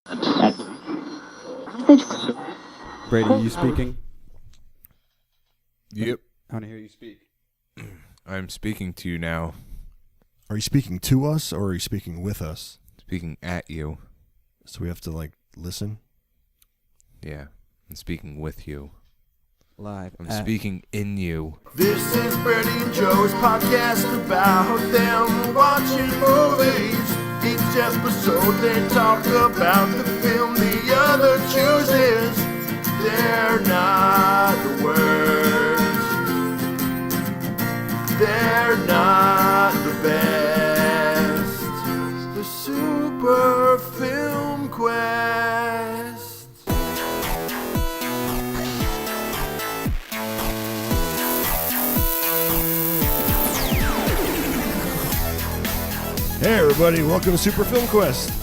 Brady, you speaking? Yep. I want to hear you speak. I'm speaking to you now. Are you speaking to us or are you speaking with us? Speaking at you. So we have to, listen? Yeah. I'm speaking with you. Live. I'm speaking in you. This is Brady and Joe's podcast about them watching movies. Each episode they talk about the film the other chooses. They're not the worst. They're not the best. The Super Film Quest. Hey everybody, welcome to Super Film Quest.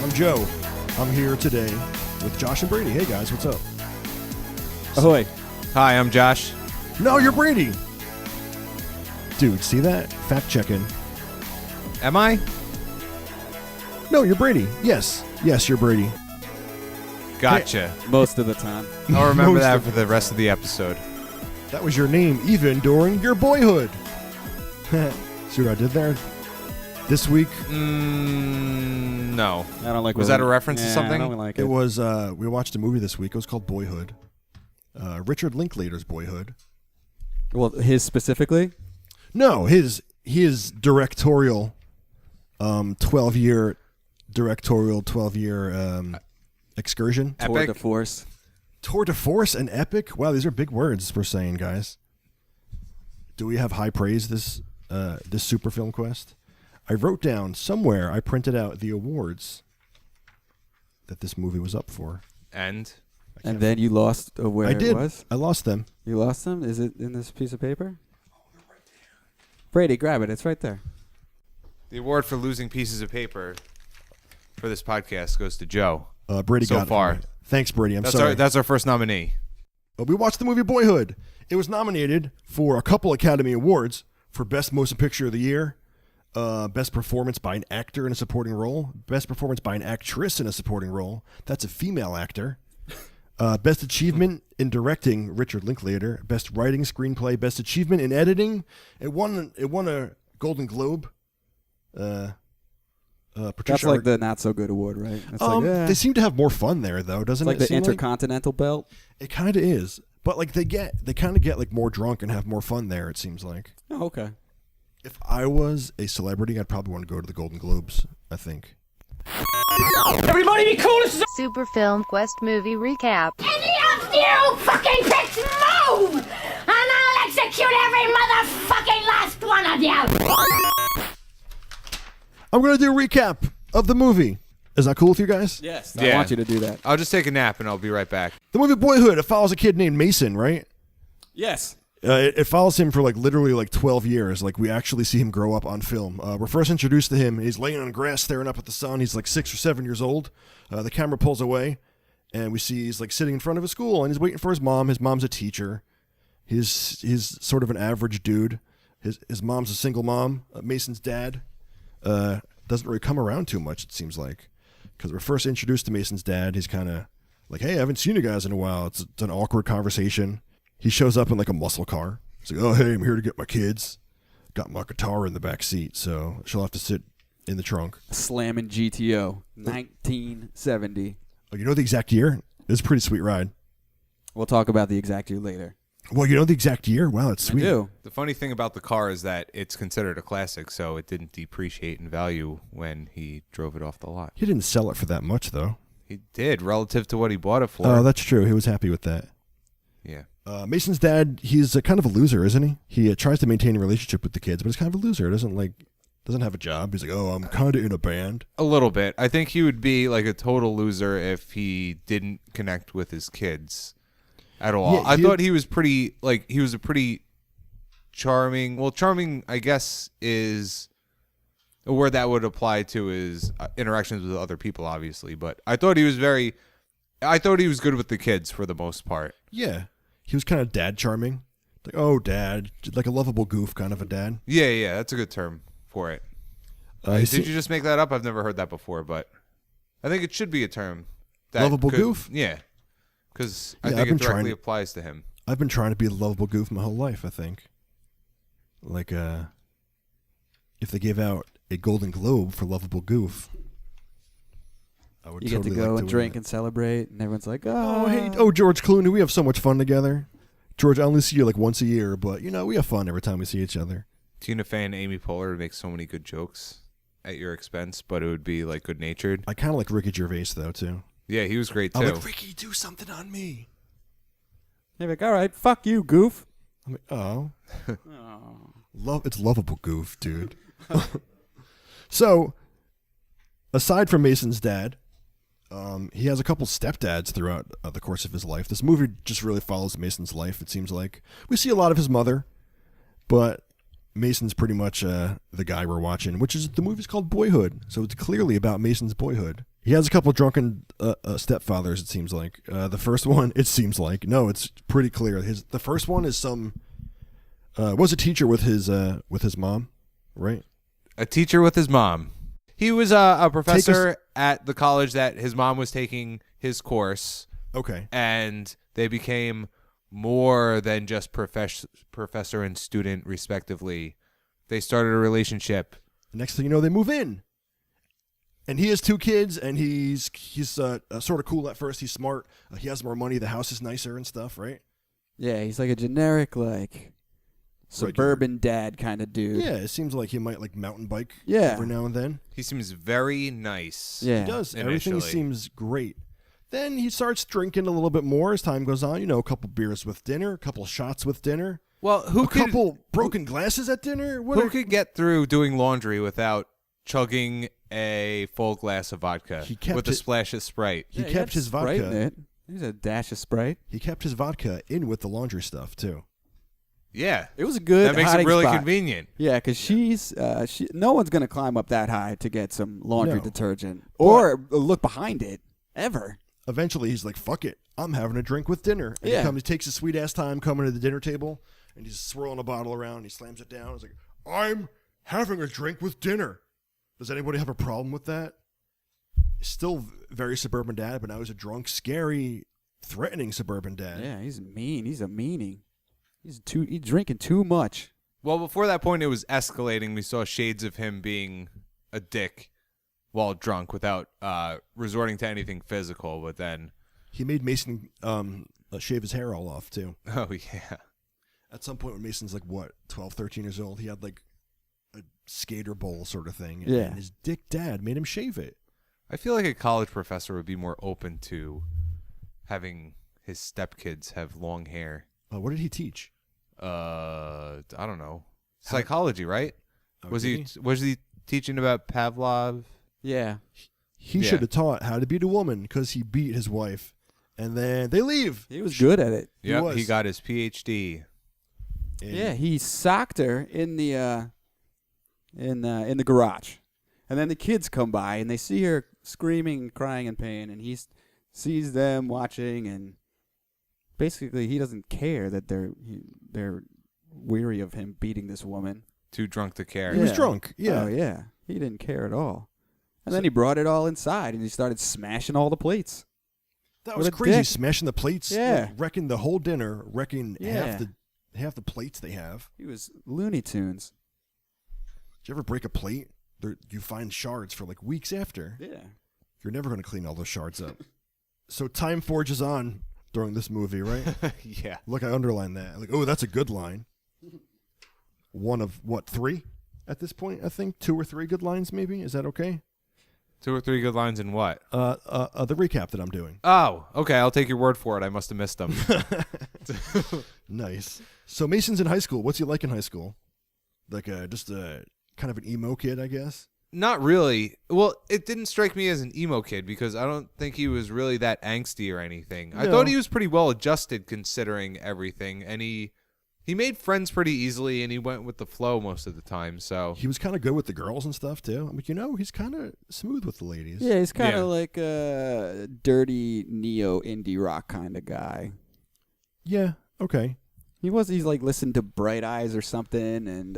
I'm Joe. I'm here today with Josh and Brady. Hey guys, what's up? Ahoy. Hi, I'm Josh. No, you're Brady. Dude, see that? Fact checking. Am I? No, you're Brady. Yes, you're Brady. Gotcha. Most of the time. I'll remember Most that of for the rest of the episode. That was your name even during your boyhood. See what I did there? This week, No. I don't like. Was that a reference to Yeah, something? I don't like it was, we watched a movie this week. It was called Boyhood. Richard Linklater's Boyhood. Well, his specifically. No, his directorial 12-year excursion. Epic? Tour de force. Tour de force and epic. Wow, these are big words we're saying, guys. Do we have high praise this Super Film Quest? I wrote down somewhere, I printed out the awards that this movie was up for. And Then you lost where I did. it was? I lost them. You lost them? Is it in this piece of paper? Brady, grab it. It's right there. the award for losing pieces of paper for this podcast goes to Joe. Brady so got it far. for me. Thanks, Brady. I'm That's sorry. that's our first nominee. We watched the movie Boyhood. It was nominated for a couple Academy Awards for Best Motion Picture of the Year, Best Performance by an Actor in a Supporting Role, Best Performance by an Actress in a Supporting Role. That's a female actor. Best Achievement in Directing, Richard Linklater. Best Writing, Screenplay. Best Achievement in Editing. It won a Golden Globe. That's Patricia like the not so good award, right? That's They seem to have more fun there, though, doesn't like it? the seem Intercontinental Belt. It kind of is, but they kind of get like more drunk and have more fun there. It seems like. Oh, okay. If I was a celebrity, I'd probably want to go to the Golden Globes. I think. Everybody be cool. This is Super Film Quest movie recap. any of you fucking pricks move, and I'll execute every motherfucking last one of you. I'm gonna do a recap of the movie. Is that cool with you guys? Yes, Yeah. I want you to do that. I'll just take a nap and I'll be right back. The movie Boyhood. It follows a kid named Mason, right? Yes. It follows him for literally 12 years. We actually see him grow up on film. We're first introduced to him. He's laying on grass staring up at the sun. He's 6 or 7 years old. The camera pulls away, and we see he's sitting in front of a school, and he's waiting for his mom. His mom's a teacher. He's sort of an average dude. His mom's a single mom. Mason's dad doesn't really come around too much, it seems like. Because we're first introduced to Mason's dad. He's kind of hey, I haven't seen you guys in a while. It's an awkward conversation. He shows up in a muscle car. He's like, oh, hey, I'm here to get my kids. Got my guitar in the back seat, so she'll have to sit in the trunk. Slamming GTO, 1970. Oh, you know the exact year? It was a pretty sweet ride. We'll talk about the exact year later. Well, you know the exact year? Wow, that's sweet. I do. The funny thing about the car is that it's considered a classic, so it didn't depreciate in value when he drove it off the lot. He didn't sell it for that much, though. He did, relative to what he bought it for. Oh, that's true. He was happy with that. Yeah. Mason's dad, he's kind of a loser, isn't he? He tries to maintain a relationship with the kids, but he's kind of a loser. Doesn't have a job. He's like, oh, I'm kind of in a band. A little bit. I think he would be a total loser if he didn't connect with his kids at all. Yeah, I thought he was pretty, he was a pretty charming. Well, charming, I guess, is a word that would apply to his interactions with other people, obviously. But I thought he was good with the kids for the most part. Yeah. He was kind of dad charming. Oh, dad. A lovable goof kind of a dad. Yeah, that's a good term for it. Did you just make that up? I've never heard that before, but I think it should be a term. Lovable goof? Yeah. Because I Yeah, think it directly applies to him. I've been trying to be a lovable goof my whole life, I think. Like, if they gave out a Golden Globe for lovable goof, I would You totally get to go like and to drink win and celebrate, and everyone's like, Oh, hey, George Clooney, we have so much fun together. George, I only see you like once a year, but, we have fun every time we see each other. Tina Fey and Amy Poehler would make so many good jokes at your expense, but it would be like good-natured. I kind of like Ricky Gervais, though, too. Yeah, he was great, too. I'm like, Ricky, do something on me. You're like, all right, fuck you, goof. I'm like, oh. It's lovable goof, dude. So, aside from Mason's dad, he has a couple stepdads throughout the course of his life. This movie just really follows Mason's life, it seems like. We see a lot of his mother, but Mason's pretty much the guy we're watching, which is the movie's called Boyhood. So it's clearly about Mason's boyhood. He has a couple drunken stepfathers, it seems like. The first one, it seems like. No, it's pretty clear. The first one is was a teacher with his mom, right? A teacher with his mom. He was a professor at the college that his mom was taking his course. Okay. And they became more than just professor and student, respectively. They started a relationship. Next thing you know, they move in. And he has 2 kids, and he's sort of cool at first. He's smart. He has more money. The house is nicer and stuff, right? Yeah, he's like a generic, like, suburban dad kind of dude. Yeah, it seems like he might like mountain bike Yeah. every now and then. He seems very nice. Yeah. He does. Initially. Everything seems great. Then he starts drinking a little bit more as time goes on. A couple beers with dinner, a couple shots with dinner. Well, a couple broken glasses at dinner. Who could get through doing laundry without chugging a full glass of vodka with a splash of Sprite? He kept his Sprite in vodka. it. There's a dash of Sprite. He kept his vodka in with the laundry stuff too. Yeah, it was a good. That makes it hiding really spot. convenient. Yeah, because no one's gonna climb up that high to get some laundry No. detergent or look behind it ever. Eventually, he's like, "Fuck it, I'm having a drink with dinner." And Yeah. he takes his sweet ass time coming to the dinner table, and he's swirling a bottle around. He slams it down. He's like, "I'm having a drink with dinner." Does anybody have a problem with that? Still very suburban dad, but now he's a drunk, scary, threatening suburban dad. Yeah, he's mean. He's a meanie. He's drinking too much. Well, before that point, it was escalating. We saw shades of him being a dick while drunk without resorting to anything physical. But then He made Mason shave his hair all off, too. oh yeah, At some point when Mason's like, 12, 13 years old, he had like a skater bowl sort of thing. Yeah. And his dick dad made him shave it. I feel like a college professor would be more open to having his stepkids have long hair. What did he teach? I don't know. Psychology, right? Oh, was did he teaching about Pavlov? Yeah. He Yeah. should have taught how to beat a woman because he beat his wife. And then they leave. He was good at it. Yep, he was. got his PhD. And Yeah, he socked her in the garage, and then the kids come by and they see her screaming and crying in pain, and he sees them watching, and basically he doesn't care that they're weary of him beating this woman. Too drunk to care. He was drunk. Yeah. Oh yeah, he didn't care at all. And then he brought it all inside and he started smashing all the plates. That What was a crazy. dick. Smashing the plates. Yeah. Wrecking the whole dinner. Wrecking Yeah. half the plates they have. He was Looney Tunes. Did you ever break a plate? You find shards for like weeks after. Yeah. You're never going to clean all those shards up. So time forges on during this movie, right? Yeah. Look, I underlined that. Like, oh, that's a good line. One of, 3 at this point, I think? 2 or 3 good lines, maybe? Is that okay? 2 or 3 good lines in what? The recap that I'm doing. Oh, okay. I'll take your word for it. I must have missed them. Nice. So Mason's in high school. What's he like in high school? Like just a kind of an emo kid, I guess? Not really. Well, it didn't strike me as an emo kid because I don't think he was really that angsty or anything. I No. thought he was pretty well adjusted considering everything, and he made friends pretty easily, and he went with the flow most of the time. So He was kind of good with the girls and stuff, too. I'm like, he's kind of smooth with the ladies. Yeah, he's kind Yeah. of like a dirty neo indie rock kind of guy. Yeah, okay. He's like listened to Bright Eyes or something, and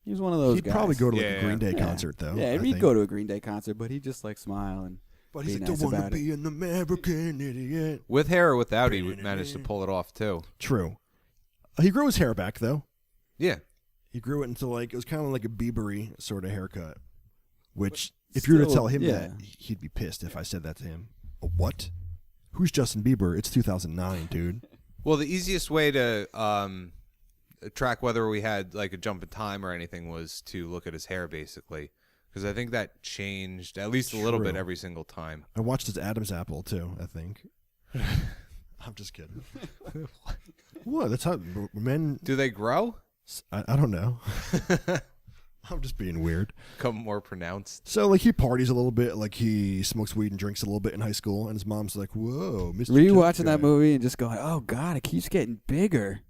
he was one of those He'd guys. probably go to like Yeah. a Green Day Yeah. concert, though. Yeah, I he'd think. go to a Green Day concert, but he'd just like smile and But he's be like, nice don't want about to it. be an American idiot. With hair or without, he managed to pull it off too. True. He grew his hair back, though. Yeah. He grew it into it was kind of like a Bieber-y sort of haircut. Which, if you were to tell him that, he'd be pissed if I said that to him. A what? Who's Justin Bieber? It's 2009, dude. Well, the easiest way to track whether we had like a jump in time or anything was to look at his hair, basically. Because I think that changed at least a little bit every single time. I watched his Adam's apple, too, I think. I'm just kidding. What? That's how men... Do they grow? I don't know. I'm just being weird. Become more pronounced. So, he parties a little bit. He smokes weed and drinks a little bit in high school. And his mom's like, whoa, Mr. Were you Tough watching Guy. that movie and just going, oh, God, it keeps getting bigger?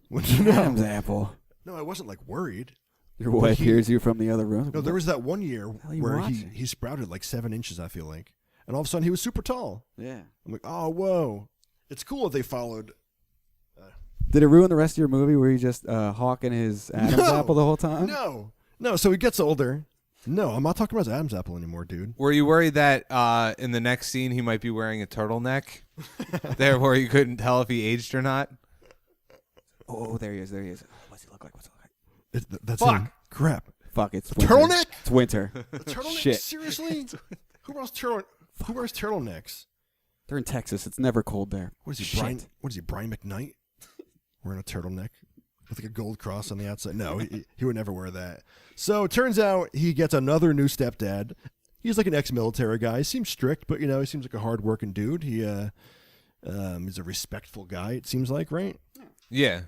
No. Adam's apple. No, I wasn't, worried. Your wife hears you from the other room. No, there was that one year are you where watching? he sprouted 7 inches, I feel like. And all of a sudden, he was super tall. Yeah. I'm like, oh, whoa. It's cool that they followed. Did it ruin the rest of your movie where you just hawking his Adam's apple the whole time? No, so he gets older. No, I'm not talking about his Adam's apple anymore, dude. Were you worried that in the next scene he might be wearing a turtleneck? There where you couldn't tell if he aged or not? Oh, there he is. What's he look like? That's Fuck. him. Crap. Fuck, it's winter. Turtleneck? It's winter. A turtleneck? Shit. Seriously? Who wears turtlenecks? They're in Texas. It's never cold there. What is he, Shit. Brian? What is he, Brian McKnight? Wearing a turtleneck with a gold cross on the outside? No, he would never wear that. So it turns out he gets another new stepdad. He's an ex-military guy. He seems strict, but he seems like a hard-working dude. He's a respectful guy. It seems like, right? Yeah.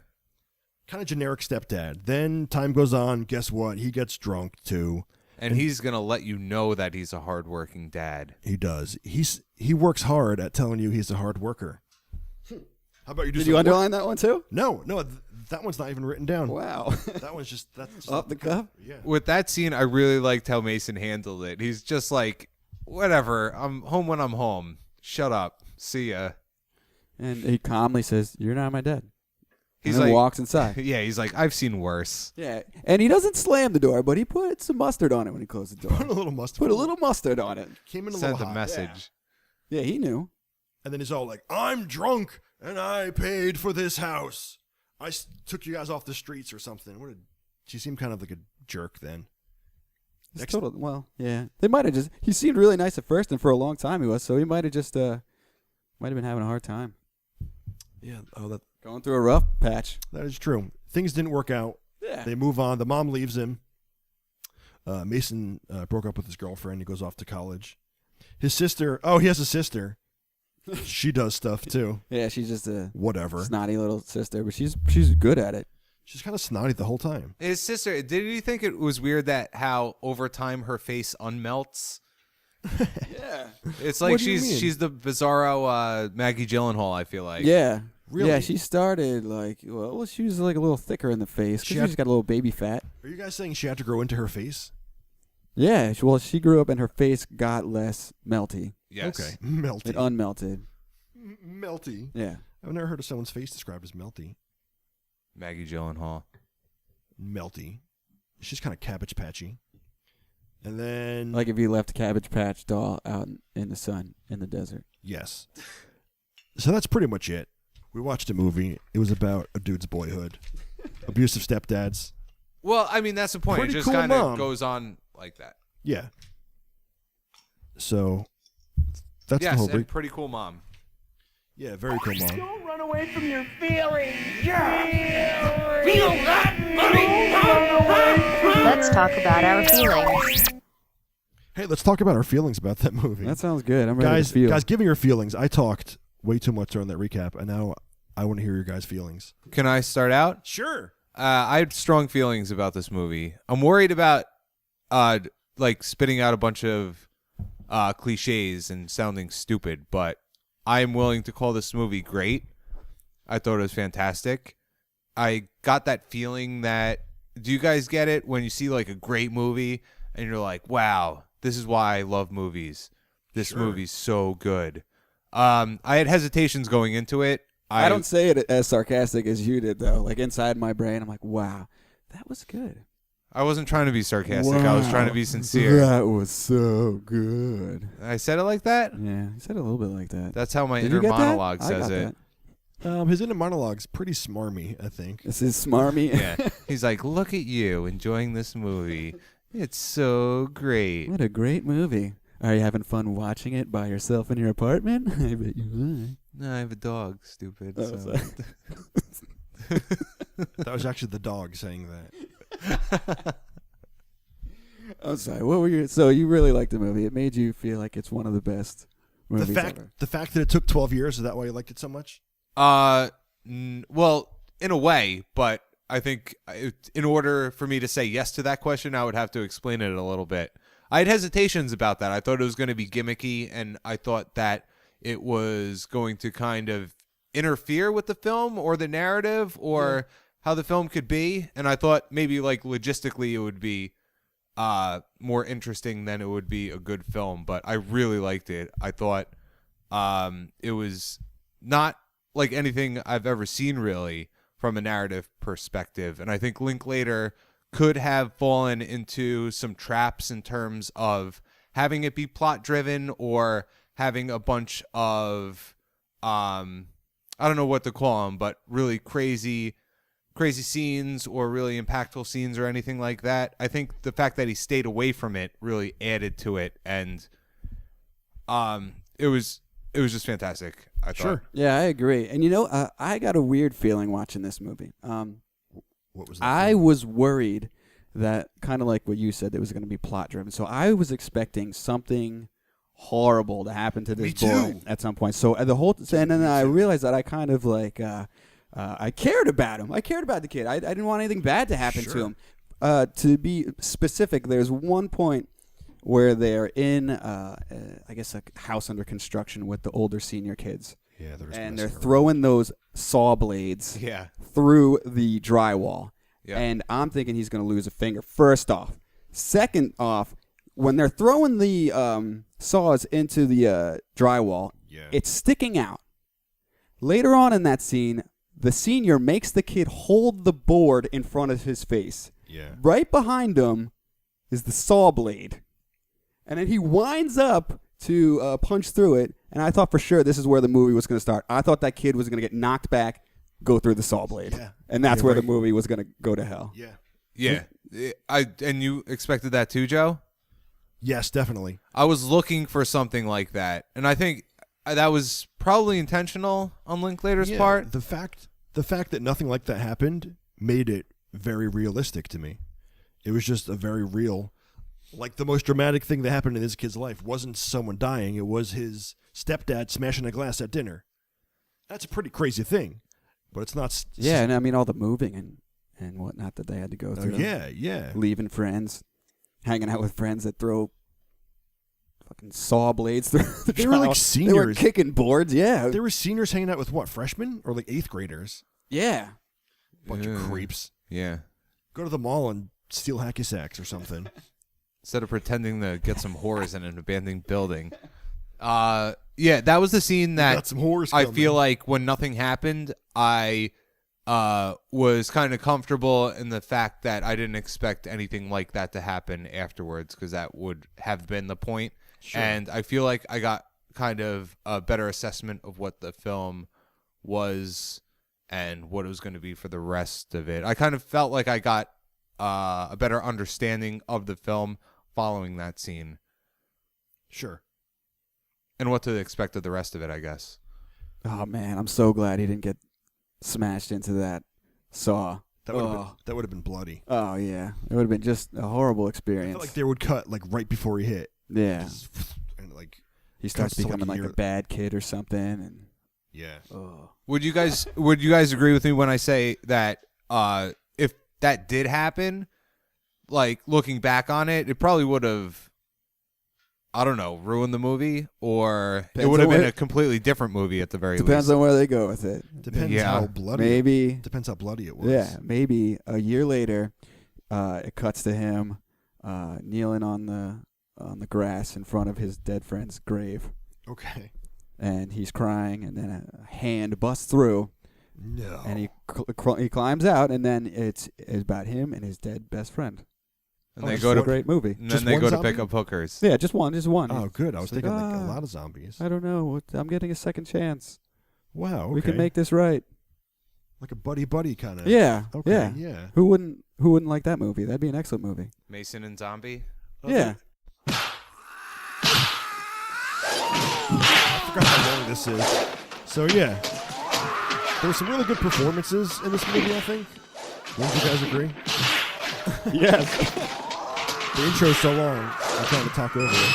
Kind of generic stepdad. Then time goes on. Guess what? He gets drunk too. And he's going to let you know that he's a hardworking dad. He does. He works hard at telling you he's a hard worker. How about you do Did some you work? underline that one too? No, that one's not even written down. Wow. That one's that's just Off the cuff? Yeah. With that scene, I really liked how Mason handled it. He's just like, whatever, I'm home when I'm home. Shut up. See ya. And he calmly says, "You're not my dad." He's and then like, walks inside. Yeah, he's like, I've seen worse. Yeah, and he doesn't slam the door, but he put some mustard on it when he closed the door. Put a little mustard. Put a little mustard on it. Came in a Sent little a hot. message. Yeah, he knew. And then he's all like, "I'm drunk and I paid for this house. Took you guys off the streets or something." She seemed kind of like a jerk then. Well, yeah. They might have just. He seemed really nice at first, and for a long time he was. So he might have just. Might have been having a hard time. Yeah. Oh, Going through a rough patch. that is true. Things didn't work out. Yeah. They move on. The mom leaves him. Mason broke up with his girlfriend. He goes off to college. His sister. Oh, he has a sister. She does stuff too. Yeah, she's just a Whatever. snotty little sister, but she's good at it. She's kind of snotty the whole time. His sister, did you think it was weird that how over time her face unmelts? Yeah. It's like What do you mean? she's the bizarro Maggie Gyllenhaal, I feel like. Yeah. Really? Yeah, she started she was a little thicker in the face because she's got a little baby fat. Are you guys saying she had to grow into her face? Yeah, she grew up and her face got less melty. Yes. Okay. Melty. It unmelted. Melty. Yeah. I've never heard of someone's face described as melty. Maggie Gyllenhaal. Melty. She's kind of Cabbage Patchy. And then... Like if you left Cabbage Patch Doll out in the sun in the desert. Yes. So that's pretty much it. We watched a movie. It was about a dude's boyhood. Abusive stepdads. Well, I mean, that's the point. Pretty It just cool kind mom. of goes on like that. Yeah. So that's Yes, the whole... and pretty cool mom. Yeah, very cool mom. Don't run away from your feelings. Yeah. Feel that, buddy? Let's talk about our feelings. Hey, let's talk about our feelings about that movie. That sounds good. I'm ready to feel. Guys, give me your feelings. I talked way too much during that recap, and now I want to hear your guys' feelings. Can I start out? Sure. I had strong feelings about this movie. I'm worried about spitting out a bunch of cliches and sounding stupid, but I am willing to call this movie great. I thought it was fantastic. I got that feeling that, do you guys get it when you see like a great movie and you're like, wow, this is why I love movies. This movie's so good. I had hesitations going into it. I don't say it as sarcastic as you did, though. Like inside my brain, I'm like, wow, that was good. I wasn't trying to be sarcastic. I was trying to be sincere. That was so good. I said it like that? Yeah, you said it a little bit like that. That's how my Did you inner get that? monologue I says got it. that. His inner monologue's pretty smarmy, I think. This is smarmy. Yeah. He's like, look at you enjoying this movie. It's so great. What a great movie. Are you having fun watching it by yourself in your apartment? I bet you are. No, I have a dog, stupid. Oh, so. sorry. That was actually the dog saying that. I'm sorry. What were your? So you really liked the movie? It made you feel like it's one of the best movies ever. The fact that it took 12 years, is that why you liked it so much? Well, in a way, but I think in order for me to say yes to that question, I would have to explain it a little bit. I had hesitations about that. I thought it was going to be gimmicky, and I thought that it was going to kind of interfere with the film or the narrative or how the film could be. And I thought maybe like logistically it would be more interesting than it would be a good film. But I really liked it. I thought it was not like anything I've ever seen really from a narrative perspective. And I think Linklater could have fallen into some traps in terms of having it be plot driven or having a bunch of I don't know what to call them, but really crazy scenes or really impactful scenes or anything like that. I think the fact that he stayed away from it really added to it, and it was just fantastic. I thought. Sure. Yeah, I agree. And I got a weird feeling watching this movie. What was that? I was worried that, kind of like what you said, it was going to be plot driven. So I was expecting something horrible to happen to this boy at some point. So and then I realized that I kind of like I cared about him. I cared about the kid. I didn't want anything bad to happen to him. To be specific, there's one point where they're in I guess a house under construction with the older senior kids. Yeah, and they're throwing those saw blades Yeah. through the drywall. Yeah. And I'm thinking he's going to lose a finger, first off. Second off, when they're throwing the saws into the drywall, it's sticking out. Later on in that scene, the senior makes the kid hold the board in front of his face. Yeah. Right behind him is the saw blade. And then he winds up to punch through it, and I thought for sure this is where the movie was going to start. I thought that kid was going to get knocked back, go through the saw blade. Yeah. And that's You're where right. the movie was going to go to hell. Yeah. Yeah. And you expected that too, Joe? Yes, definitely. I was looking for something like that, and I think that was probably intentional on Linklater's part. The fact that nothing like that happened made it very realistic to me. It was just a very real, like the most dramatic thing that happened in this kid's life wasn't someone dying. It was his stepdad smashing a glass at dinner. That's a pretty crazy thing, but it's not. Yeah, and I mean all the moving and whatnot that they had to go through. Yeah. Leaving friends, hanging out with friends that throw fucking saw blades through the They were like drywall. They were seniors. kicking boards, yeah. There were seniors hanging out with what, freshmen or like 8th graders? Yeah. Bunch of creeps. Yeah. Go to the mall and steal hacky sacks or something. Instead of pretending to get some whores in an abandoned building. Yeah, that was the scene that Got some whores I coming. feel like when nothing happened, I was kind of comfortable in the fact that I didn't expect anything like that to happen afterwards, because that would have been the point. Sure. And I feel like I got kind of a better assessment of what the film was and what it was going to be for the rest of it. I kind of felt like I got a better understanding of the film following that scene Sure. and what to expect of the rest of it, I guess. Oh man, I'm so glad he didn't get smashed into that saw. That would have been bloody. Oh yeah, it would have been just a horrible I experience. feel like they would cut like right before he hit. Yeah, And like he starts cuts to, becoming like year- a bad kid or something, and Yeah. Would you guys agree with me when I say that if that did happen, like looking back on it, it probably would have, I don't know, ruined the movie, or it Depends would have on been where- a completely different movie at the very depends least. on where they go with it. Depends Yeah. how bloody. Maybe, Depends how bloody it was. yeah, maybe a year later, it cuts to him kneeling on the grass in front of his dead friend's grave, Okay. and he's crying, and then a hand busts through, No. and he climbs out, and then it's about him and his dead best friend. And Oh, they just go to one- Great movie. and Just then they one go zombie? to pick up hookers. Yeah, just one. Oh, good. I was It's like, thinking like a lot of zombies. I don't know. I'm getting a second chance. Wow. Okay. We can make this right. like a buddy kind of. Yeah. Okay. Yeah. Yeah. Who wouldn't like that movie? That'd be an excellent movie. Mason and Zombie. Yeah. I forgot how long this is. So yeah, there were some really good performances in this movie. I think. Wouldn't you guys agree? Yes. The intro's so long, I'm trying to talk over it.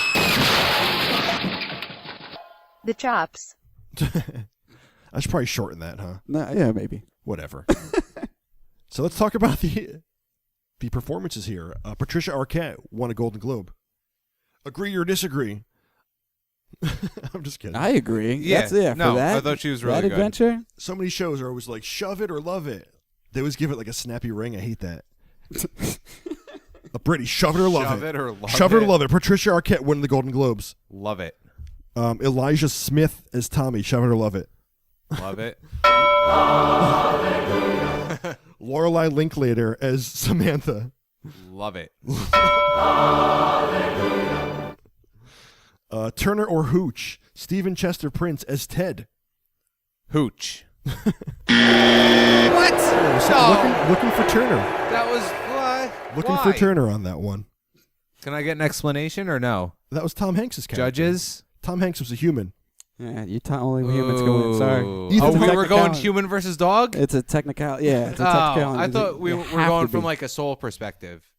The chops. I should probably shorten that, huh? No, yeah, maybe. Whatever. So let's talk about the performances here. Patricia Arquette won a Golden Globe. Agree or disagree? I'm just kidding. I agree. Yeah. That's, yeah. No, for that, I thought she was really that good. adventure. So many shows are always like, shove it or love it. They always give it like a snappy ring. I hate that. A British, shove it or love Shove it. it or love Shove it or it. love it. Patricia Arquette won the Golden Globes. Love it. Elijah Smith as Tommy. Shove it or love it. Love it. Lorelai Linklater as Samantha. Love it. Turner or Hooch. Stephen Chester Prince as Ted. Hooch. Looking for Turner. That was what? Looking for Turner on that one. Can I get an explanation or no? That was Tom Hanks' character. Judges? Tom Hanks was a human. Yeah, only humans go in. Sorry. Ooh. Ethan Oh, we Hawke were going count. human versus dog? It's a technical. Yeah, it's a Oh, technical. I thought we were have to going be. from like a soul perspective.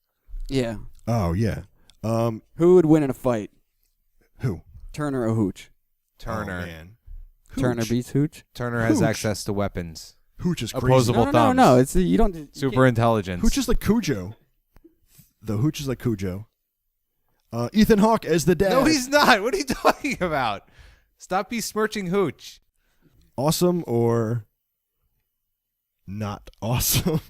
Yeah. Oh, yeah. Who would win in a fight? Who? Turner or Hooch? Turner. Oh, man. Turner Hooch. beats Hooch. Turner has Hooch. access to weapons. Hooch is crazy. Opposable No, thumbs. no. It's you don't. You Super intelligence. Hooch is like Cujo. The Hooch is like Cujo. Ethan Hawke as the dad. No, he's not. What are you talking about? Stop besmirching Hooch. Awesome or not awesome?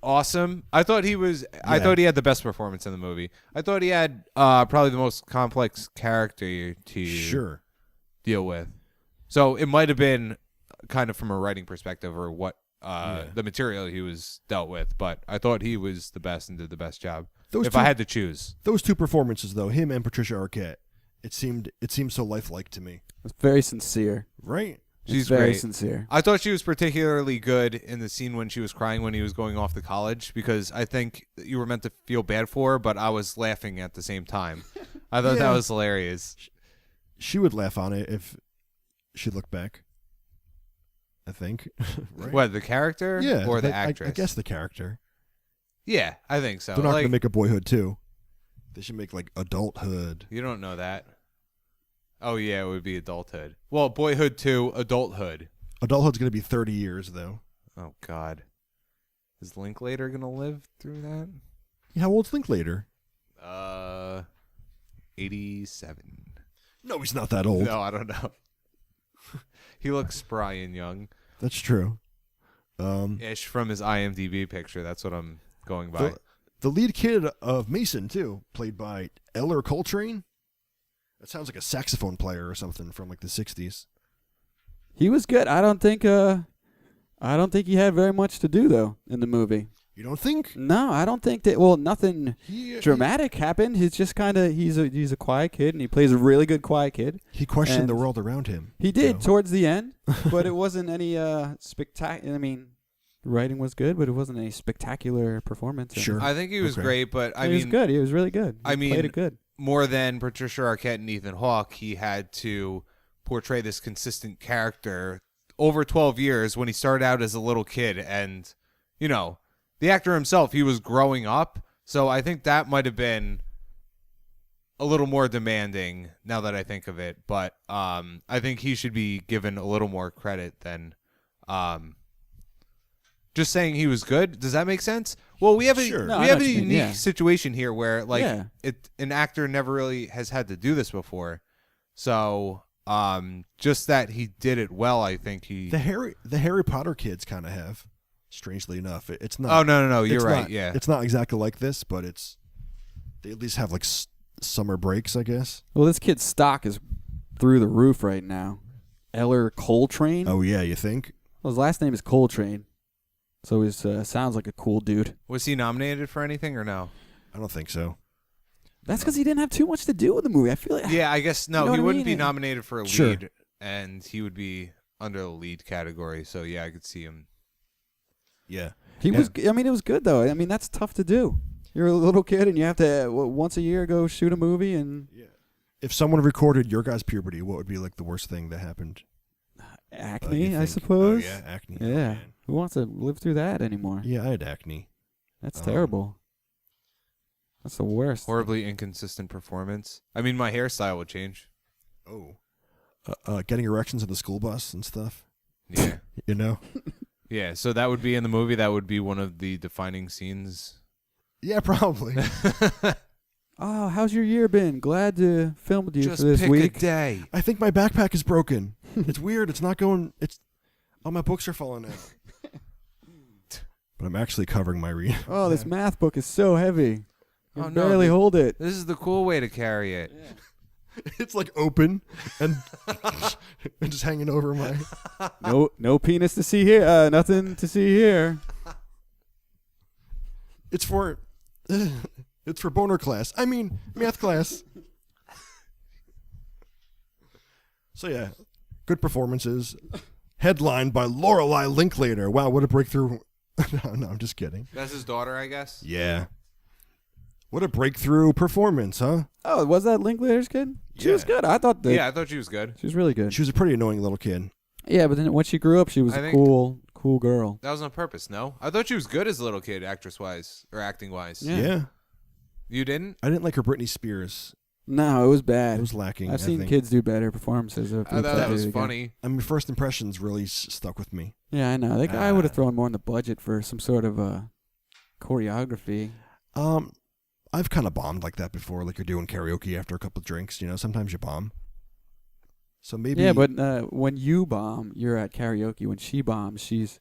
Awesome. I thought he was. I thought he had the best performance in the movie. I thought he had probably the most complex character to Sure. deal with. So it might have been kind of from a writing perspective or what the material he was dealt with, but I thought he was the best and did the best job. If I had to choose, Those two performances, though, him and Patricia Arquette, it seemed so lifelike to me. It's very sincere. Right? she's It's very great. sincere. I thought she was particularly good in the scene when she was crying when he was going off to college because I think you were meant to feel bad for her, but I was laughing at the same time. I thought that Yeah. was hilarious. She would laugh on it if she looked back. I think. Right? What, the character Yeah. or the I actress? guess the character. Yeah, I think so. They're not going Like, to make a Boyhood 2. They should make like Adulthood. you don't know that. Oh, yeah, it would be adulthood. Well, Boyhood 2, adulthood. Adulthood's going to be 30 years, though. Oh, God. Is Linklater going to live through that? How old's Linklater? 87. No, he's not that old. No, I don't know. He looks spry and young. That's true. Ish from his IMDb picture. That's what I'm going by. The lead kid of Mason, too, played by Eller Coltrane. That sounds like a saxophone player or something from like the 60s. He was good. I don't think he had very much to do though in the movie. You don't think? No, I don't think that. Well, nothing He dramatic happened. He's just kind of he's a quiet kid, and he plays a really good quiet kid. He questioned And the world around him. He did though. towards the end, but it wasn't any spectacular. I mean, the writing was good, but it wasn't any spectacular performance. Sure. I think he was Okay. great, but I He was mean, good. He was really good. He I mean, played it good. more than Patricia Arquette and Ethan Hawke, he had to portray this consistent character over 12 years when he started out as a little kid. And, you know, the actor himself, he was growing up. So I think that might have been a little more demanding now that I think of it. But I think he should be given a little more credit than just saying he was good. Does that make sense? Well, we have a Sure. No, we I have know a what you mean, unique yeah. situation here where like Yeah. an actor never really has had to do this before. So just that he did it well, I think he The Harry Potter kids kind of have, strangely enough. It's not. Oh no, you're it's right. not- Yeah. It's not exactly like this, but they at least have like summer breaks, I guess. Well, this kid's stock is through the roof right now. Eller Coltrane. Oh yeah, you think? Well, his last name is Coltrane, so he sounds like a cool dude. Was he nominated for anything or no? I don't think so. That's because he didn't have too much to do with the movie. I feel like Yeah, I guess no, You know he what I wouldn't mean? be nominated for a Sure. lead, and he would be under the lead category. So yeah, I could see him. Yeah. he was. I mean, it was good though. I mean, that's tough to do. You're a little kid and you have to once a year go shoot a movie and If someone recorded your guys' puberty, what would be like the worst thing that happened? acne, you I think? suppose. Oh, yeah, acne. Oh, Yeah. man. Who wants to live through that anymore? Yeah, I had acne. That's terrible. That's the worst. Horribly inconsistent performance. I mean, my hairstyle would change. Oh. Getting erections in the school bus and stuff. Yeah. You know? Yeah, so that would be in the movie. That would be one of the defining scenes. Yeah, probably. Oh, how's your year been? Glad to film with you Just for this pick week. a day. I think my backpack is broken. It's weird. It's not going. All my books are falling out. But I'm actually covering my read. Oh, this math book is so heavy. I Oh, can no, barely dude. hold it. This is the cool way to carry it. It's like open and and just hanging over my. No penis to see here. Nothing to see here. It's for. It's for boner class. I mean, math class. So yeah, good performances. Headlined by Lorelei Linklater. Wow, what a breakthrough! No, I'm just kidding. That's his daughter, I guess. Yeah. What a breakthrough performance, huh? Oh, was that Linklater's kid? She was Yeah. good. I thought that. Yeah, I thought she was good. She was really good. She was a pretty annoying little kid. Yeah, but then when she grew up, she was I a think- cool girl. That was on purpose, no? I thought she was good as a little kid, actress-wise, or acting-wise. Yeah. Yeah. You didn't? I didn't like her Britney Spears. No, it was bad. It was lacking. I've seen think. kids do better performances. I thought that was funny. I mean, first impressions really stuck with me. Yeah, I know. That guy would have thrown more in the budget for some sort of choreography. I've kind of bombed like that before, like you're doing karaoke after a couple of drinks. You know, sometimes you bomb. So maybe. Yeah, but when you bomb, you're at karaoke. When she bombs, she's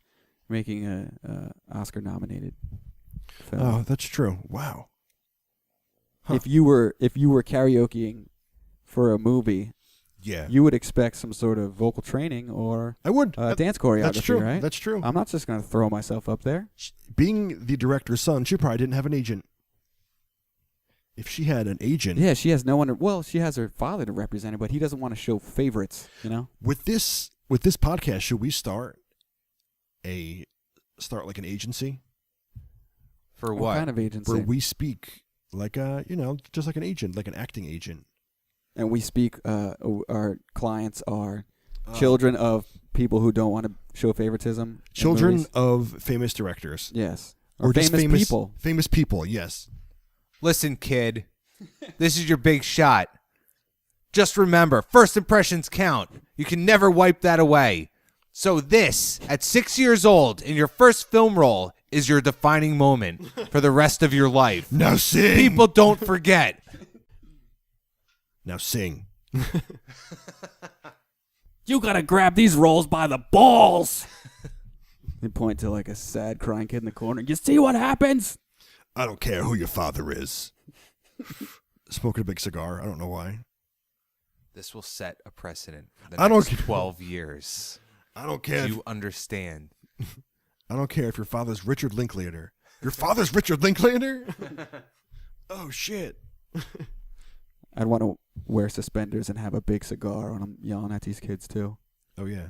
making a Oscar-nominated film. Oh, that's true. Wow. Huh. If you were karaokeing for a movie, Yeah. you would expect some sort of vocal training or I would. dance choreography, That's true. right? That's true. I'm not just going to throw myself up there. Being the director's son, she probably didn't have an agent. If she had an agent. Yeah, she has no one. Well, she has her father to represent her, but he doesn't want to show favorites. You know. With this podcast, should we start like an agency For What what? kind of agency? where we speak like just like an agent, like an acting agent. And we speak. Our clients are children of people who don't want to show favoritism. in Children movies. of famous directors. Yes. Or just famous people. Famous people, yes. Listen, kid. This is your big shot. Just remember, first impressions count. You can never wipe that away. So this, at 6 years old, in your first film role, is your defining moment for the rest of your life. Now sing. People don't forget. Now sing. You gotta grab these rolls by the balls. They point to like a sad crying kid in the corner. You see what happens? I don't care who your father is. Smoking a big cigar. I don't know why. This will set a precedent for the I don't next care. 12 years. I don't care. Do you understand? I don't care if your father's Richard Linklater. Your father's Richard Linklater? Oh shit. I'd want to wear suspenders and have a big cigar when I'm yelling at these kids too. Oh yeah.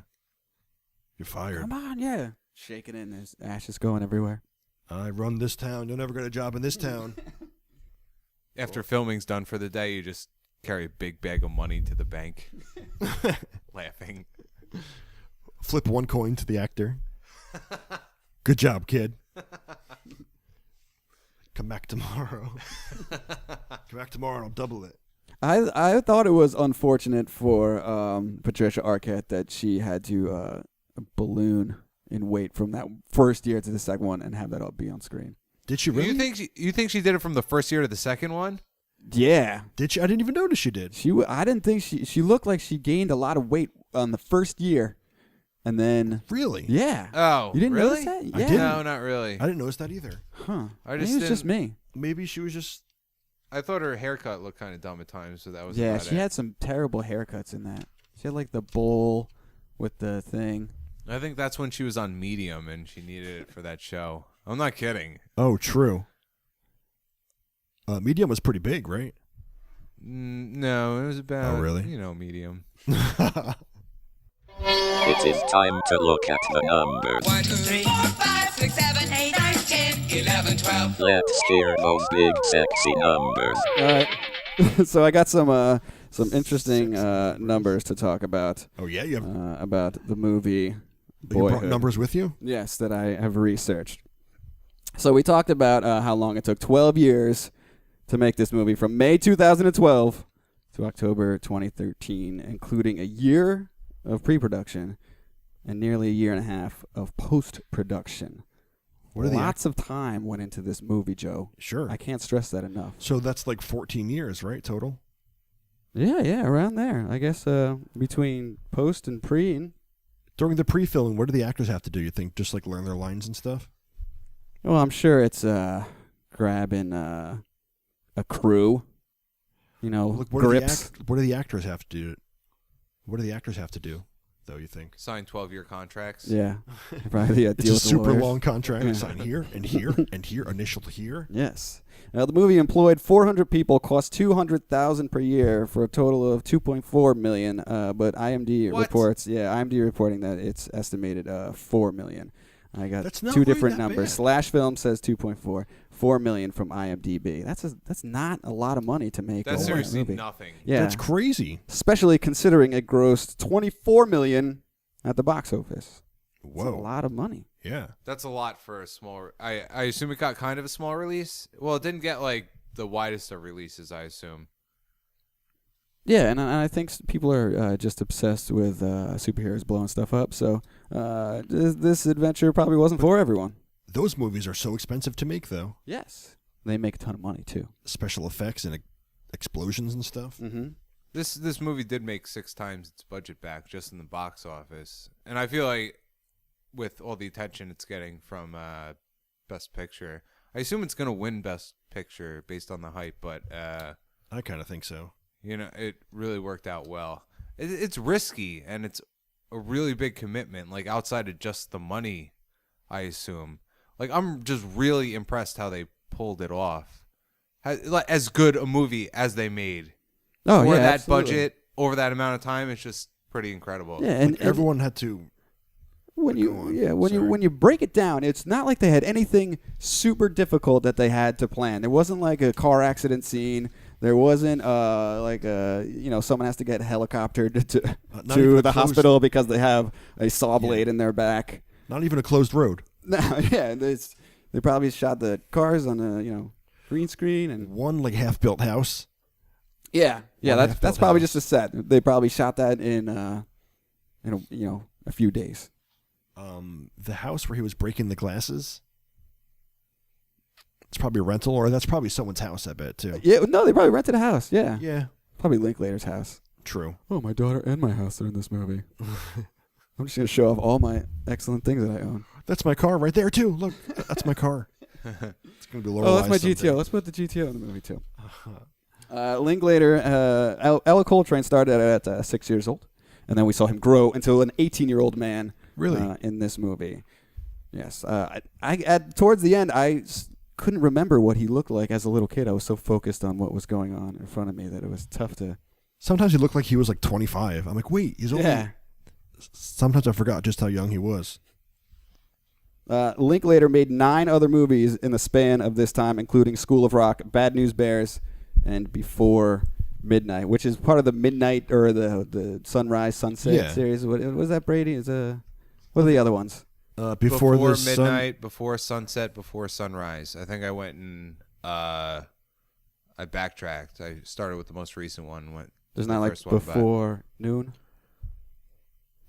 You're fired. Come on, yeah. Shaking it and there's ashes going everywhere. I run this town. You'll never get a job in this town. After filming's done for the day, you just carry a big bag of money to the bank. Laughing. Flip one coin to the actor. Good job, kid. Come back tomorrow. Come back tomorrow and I'll double it. I thought it was unfortunate for Patricia Arquette that she had to balloon in weight from that first year to the second one and have that all be on screen. Did she really? You think she did it from the first year to the second one? Yeah. Did she? I didn't even notice she did. I didn't think she looked like she gained a lot of weight on the first year. And then Really? yeah. Oh, You didn't really? notice that? I Yeah. didn't. No, not really. I didn't notice that either. Huh. I Maybe just it was just didn't- me. Maybe she was just. I thought her haircut looked kind of dumb at times, so that was Yeah, about she it. had some terrible haircuts in that. She had like the bowl with the thing. I think that's when she was on Medium and she needed it for that show. I'm not kidding. Oh, true. Medium was pretty big, right? No, it was about. Oh, really? Medium. It is time to look at the numbers. 1, 2, 3, 4, 5, 6, 7, 8, 9, 10, 11, 12. Let's hear those big sexy numbers. All right. So I got some interesting numbers to talk about. Oh yeah, you have about the movie you Boyhood. brought numbers with you? Yes, that I have researched. So we talked about how long it took 12 years to make this movie from May 2012 to October 2013, including a year of pre-production and nearly a year and a half of post-production. Lots of time went into this movie, Joe. Sure. I can't stress that enough. So that's like 14 years, right, total? Yeah, around there. I guess between post and pre. And during the pre-filming, what do the actors have to do, you think? Just like learn their lines and stuff? well, I'm sure it's grabbing a crew, Look, grips. What do the actors have to do? What do the actors have to do, though, you think? Sign 12-year contracts. Yeah. Probably It's deal a with the super lawyers. long contract. Yeah. Sign here and here and here, initial here. Yes. Now, the movie employed 400 people, cost $200,000 per year for a total of $2.4 million. But IMDb What? reporting that it's estimated $4 million. I got That's not two really different that numbers. bad. Slash Film says 2.4, $4 million from IMDb. That's not a lot of money to make. That's a seriously movie. nothing. Yeah, That's crazy. especially considering it grossed $24 million at the box office. That's a Whoa. lot of money. Yeah. That's a lot for a small. I assume it got kind of a small release. Well, it didn't get like the widest of releases, I assume. Yeah, and I think people are just obsessed with superheroes blowing stuff up. So this adventure probably wasn't for everyone. Those movies are so expensive to make, though. Yes, they make a ton of money too. Special effects and explosions and stuff. Mm-hmm. This movie did make 6 times its budget back just in the box office, and I feel like with all the attention it's getting from Best Picture, I assume it's gonna win Best Picture based on the hype. But I kind of think so. it really worked out well. It's risky and it's a really big commitment, like outside of just the money, I assume. Like, I'm just really impressed how they pulled it off. As good a movie as they made. Oh, For yeah, that absolutely. budget, over that amount of time, it's just pretty incredible. Yeah, and Everyone had to. when Go on. you break it down, it's not like they had anything super difficult that they had to plan. There wasn't like a car accident scene. There wasn't someone has to get helicoptered to Not even a the closed- hospital because they have a saw blade in their back. Not even a closed road. No, yeah, they probably shot the cars on a green screen and One like half-built house. yeah, One that's half-built probably house. just a set. They probably shot that in a few days. The house where he was breaking the glasses. It's probably a rental, or that's probably someone's house, I bet, too. Yeah, no, they probably rented a house. Yeah, Yeah, probably Linklater's house. true. Oh, my daughter and my house are in this movie. I'm just gonna show off all my excellent things that I own. That's my car right there, too. Look, that's my car. It's going to be Lorelei Oh, that's my someday. GTO. Let's put the GTO in the movie too. Linklater, Ella Coltrane started at 6 years old, and then we saw him grow into an 18-year-old man. Really? In this movie, yes. Towards the end, I couldn't remember what he looked like as a little kid. I was so focused on what was going on in front of me that it was tough to. Sometimes he looked like he was like 25. I'm like, wait, he's only... Yeah. Sometimes I forgot just how young he was. Linklater made 9 other movies in the span of this time, including School of Rock, Bad News Bears, and Before Midnight, which is part of the Midnight or the Sunrise Sunset series. What was that, Brady? What are the other ones? Before the midnight, before sunset, before sunrise. I think I went and I backtracked. I started with the most recent one. There's the not like first one back. Before Noon.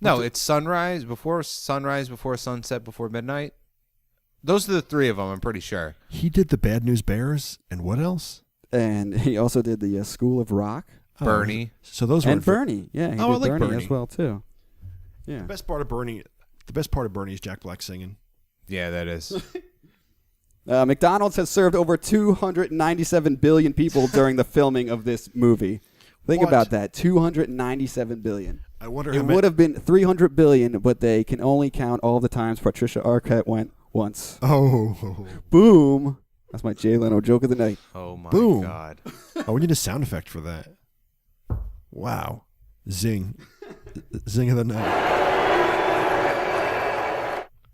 No, it's sunrise, before sunset, before midnight. Those are the 3 of them, I'm pretty sure. He did the Bad News Bears, and what else? And he also did the School of Rock. Bernie. So those And were Bernie. Yeah, he Oh, did I like Bernie Bernie. as well, too. Yeah. The best part of Bernie is Jack Black singing. Yeah, that is. McDonald's has served over 297 billion people during the filming of this movie. Think What? about that. 297 billion. I wonder It how many... would have been 300 billion, but they can only count all the times Patricia Arquette went once. Oh. Boom. That's my Jay Leno joke of the night. Oh my Boom. God. Oh, we need a sound effect for that. Wow. Zing. Zing of the night.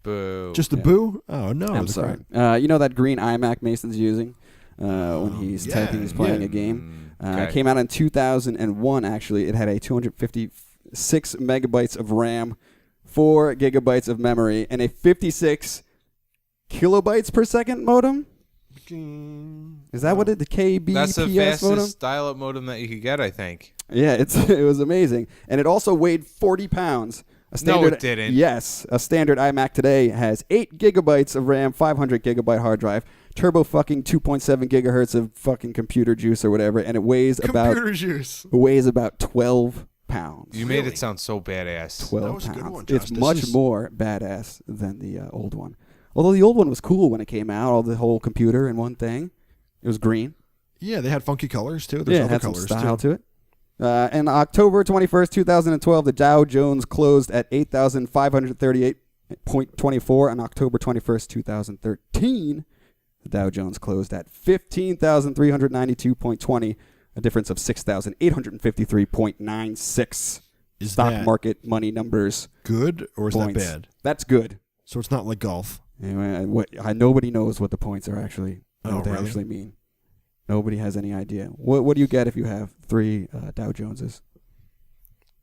Boo. Just a boo? Oh, no. I'm the sorry. crowd- You know that green iMac Mason's using when he's typing, he's playing a game? Okay. It came out in 2001, actually. It had a 256 megabytes of RAM, 4 gigabytes of memory, and a 56 kilobytes per second modem. Is that what it? The KBPS That's the modem? fastest dial-up modem that you could get, I think. Yeah, it was amazing, and it also weighed 40 pounds. A standard, No, it didn't. Yes, a standard iMac today has 8 gigabytes of RAM, 500 gigabyte hard drive, turbo fucking 2.7 gigahertz of fucking computer juice or whatever, and it weighs Computer juice. 12 pounds. You made it sound so badass. 12 That was a pounds. good one, Josh. It's This much is- more badass than the old one. Although the old one was cool when it came out, all the whole computer in one thing. It was green. Yeah, they had funky colors, too. There's Yeah, it other had some colors, style too. to it. And October 21st, 2012, the Dow Jones closed at 8,538.24. On October 21st, 2013, the Dow Jones closed at 15,392.20, a difference of 6,853.96. Is Stock that market money numbers. good or is points. that bad? That's good. So it's not like golf. Anyway, nobody knows what the points are actually, what they really? actually mean. Nobody has any idea. What do you get if you have 3 Dow Joneses?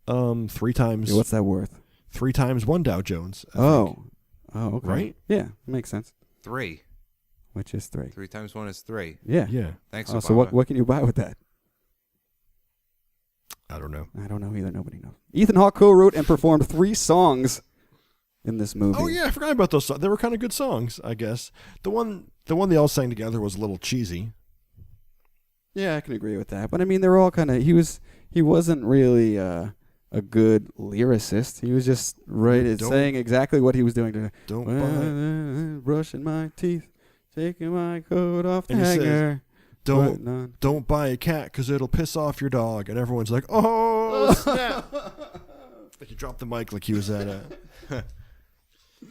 3 times. Yeah, what's that worth? 3 times 1 Dow Jones. I think. Okay. Right? Yeah, makes sense. 3. Which is 3. 3 times 1 is 3. Yeah. Yeah. Thanks, Oh, Obama. so what can you buy with that? I don't know. I don't know either. Nobody knows. Ethan Hawke co-wrote and performed 3 songs in this movie. Oh yeah, I forgot about those songs. They were kind of good songs, I guess. The one they all sang together was a little cheesy. Yeah, I can agree with that. But I mean, they're all kind of. He wasn't really a good lyricist. He was just saying exactly what he was doing to. Don't Brushing my teeth, taking my coat off the And he says, hanger. don't buy a cat because it'll piss off your dog. And everyone's like, oh snap! Like he dropped the mic like he was at a.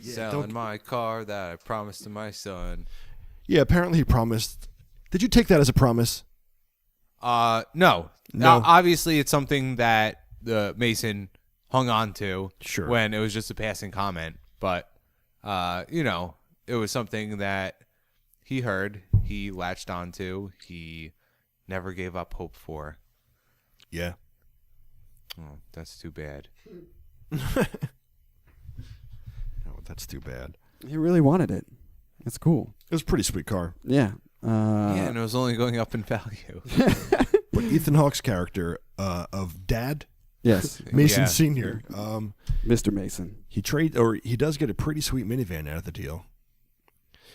Selling my car that I promised to my son. Yeah, apparently he promised. Did you take that as a promise? No. Obviously, it's something that the Mason hung on to when it was just a passing comment. But, it was something that he heard, he latched onto, he never gave up hope for. Yeah. Oh, that's too bad. Oh, that's too bad. He really wanted it. It's cool. It was a pretty sweet car. Yeah. Yeah, and it was only going up in value. But Ethan Hawke's character of Dad, Yes. Mason Yeah. Sr., Mr. Mason. he does get a pretty sweet minivan out of the deal.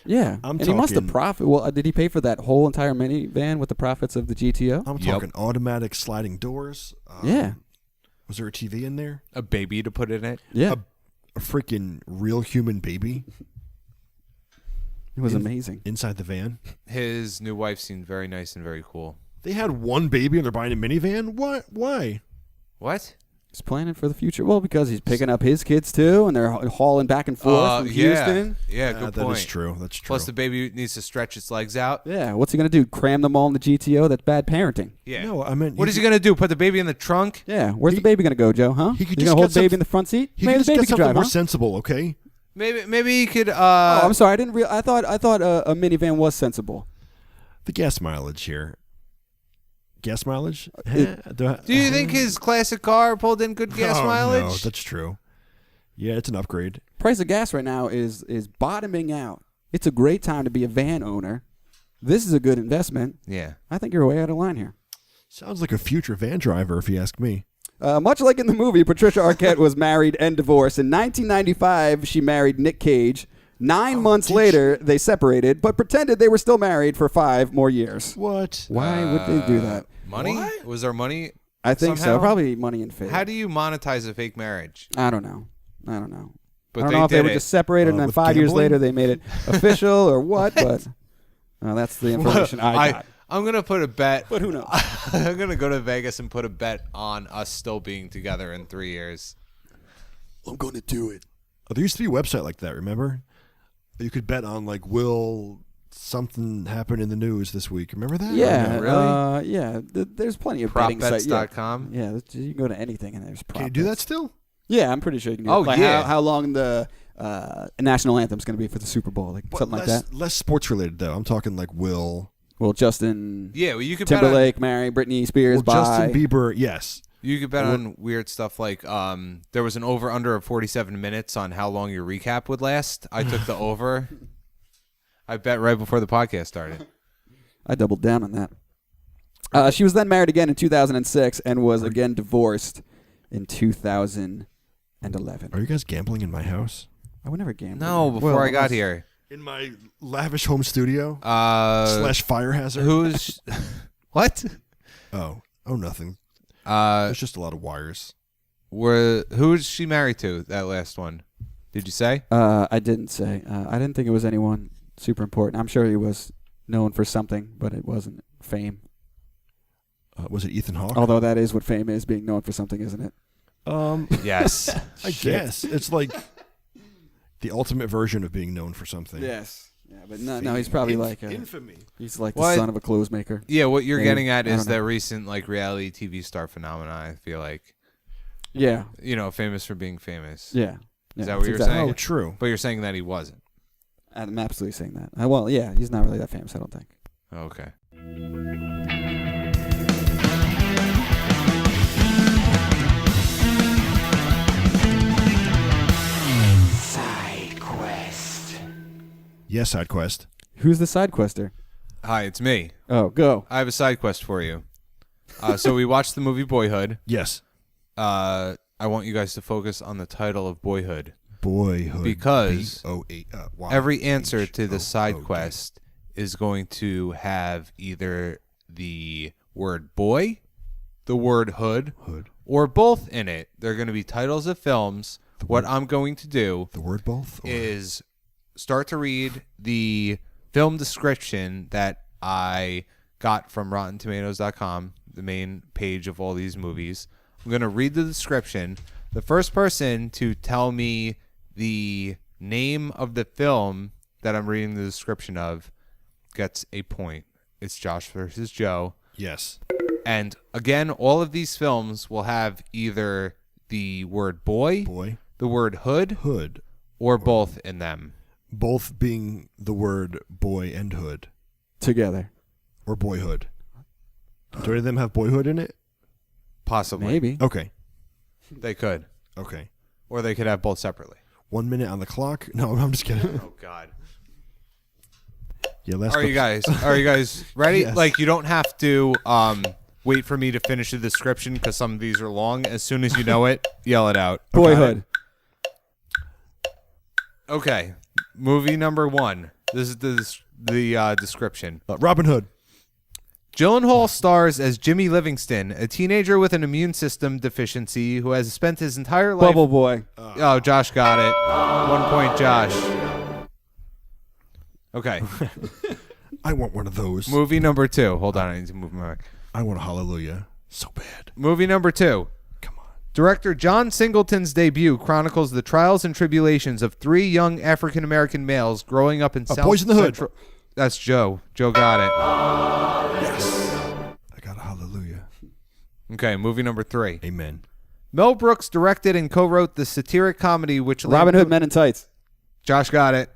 Yeah. I'm and he must have talking- profit. Well, did he pay for that whole entire minivan with the profits of the GTO? I'm talking automatic sliding doors. Yeah. Was there a TV in there? A baby to put in it. Yeah. A freaking real human baby It was amazing. inside the van. His new wife seemed very nice and very cool. They had one baby and they're buying a minivan? What? Why? What? He's planning for the future. Well, because he's picking up his kids too, and they're hauling back and forth from Houston. Yeah, good point. That is true. That's true. Plus, the baby needs to stretch its legs out. Yeah. What's he gonna do? Cram them all in the GTO? That's bad parenting. Yeah. No, I meant What is he going to do? Put the baby in the trunk? Yeah. Where's the baby gonna go, Joe? Huh? he could You just gonna hold get the baby some- in the front seat? He Maybe could the just baby get can something drive. more Huh? sensible, okay? Maybe he could. Oh, I'm sorry. I didn't. I thought a minivan was sensible. The gas mileage here. Gas mileage? Do you think his classic car pulled in good gas mileage? No, that's true. Yeah, it's an upgrade. Price of gas right now is bottoming out. It's a great time to be a van owner. This is a good investment. Yeah. I think you're way out of line here. Sounds like a future van driver, if you ask me. Much like in the movie, Patricia Arquette was married and divorced. In 1995, she married Nick Cage. 9 months later, they separated, but pretended they were still married for 5 more years. What? Why would they do that? Money? Was there money? I think somehow? so. Probably money and fame. How do you monetize a fake marriage? I don't know. But I don't know they if they did were it. just separated and then with 5 years gambling? later they made it official or what, but that's the information I got. I'm going to put a bet. But who knows? I'm going to go to Vegas and put a bet on us still being together in 3 years. I'm going to do it. Oh, there used to be a website like that, remember? You could bet on, like, will something happened in the news this week. Remember that? Yeah, really? Yeah. There's plenty of betting sites. Propbets.com? Yeah, you can go to anything and there's prop Can you do that bets. still? Yeah, I'm pretty sure you can do Oh, it. Like yeah. how long the national anthem's going to be for the Super Bowl, like something like that. Less sports related though. I'm talking like Well, Justin Yeah, well, you could Timberlake marry Britney Spears by Justin Bieber. Yes. You could bet on weird stuff like there was an over-under of 47 minutes on how long your recap would last. I took the over. I bet right before the podcast started. I doubled down on that. She was then married again in 2006 and was again divorced in 2011. Are you guys gambling in my house? I would never gamble. No, before I got here. In my lavish home studio / Slash fire hazard. Who's what? Oh, nothing. There's just a lot of wires. Who's she married to? That last one. Did you say? I didn't say. I didn't think it was anyone super important. I'm sure he was known for something, but it wasn't fame. Was it Ethan Hawke? Although that is what fame is, being known for something, isn't it? Yes. I guess it's like the ultimate version of being known for something. Yes. Yeah, but no, he's probably like infamy. He's like the son of a clothes maker. Yeah, what you're Maybe. getting at I is don't know. the recent like reality TV star phenomenon. I feel like, Yeah. Famous for being famous. Yeah. Is that that's what you're saying? Oh, true. But you're saying that he wasn't. I'm absolutely saying that. Well, yeah, he's not really that famous, I don't think. Okay. Yes, side quest. Who's the side quester? Hi, it's me. Oh, go. I have a side quest for you. So we watched the movie Boyhood. Yes. I want you guys to focus on the title of Boyhood. Boyhood. Because B-O-A-Y. every answer to the side quest is going to have either the word boy, the word hood, or both in it. They're going to be titles of films. What I'm going to do The word both? is start to read the film description that I got from RottenTomatoes.com, the main page of all these movies. I'm going to read the description. The first person to tell me the name of the film that I'm reading the description of gets a point. It's Josh versus Joe. Yes. And again, all of these films will have either the word boy, the word hood, or both in them. Both being the word boy and hood. Together. Or boyhood. Do any of them have boyhood in it? Possibly. Maybe. Okay. They could. Okay. Or they could have both separately. 1 minute on the clock? No, I'm just kidding. Oh, God. Yeah, Are you guys ready? Yes. Like, you don't have to wait for me to finish the description because some of these are long. As soon as you know it, yell it out. Boyhood. Okay. Movie number 1. This is the description. Robin Hood. Gyllenhaal stars as Jimmy Livingston, a teenager with an immune system deficiency who has spent his entire life... Bubble Boy. Oh, Josh got it. 1 point, Josh. Okay. I want one of those. Movie number 2. Hold on, I need to move my mic. I want a hallelujah. So bad. Movie number 2. Come on. Director John Singleton's debut chronicles the trials and tribulations of 3 young African-American males growing up in South Boys in the Hood. Central... That's Joe. Joe got it. Yes. I got a hallelujah. Okay, movie number 3. Amen. Mel Brooks directed and co-wrote the satiric comedy which... Robin Hood Men in Tights. Josh got it.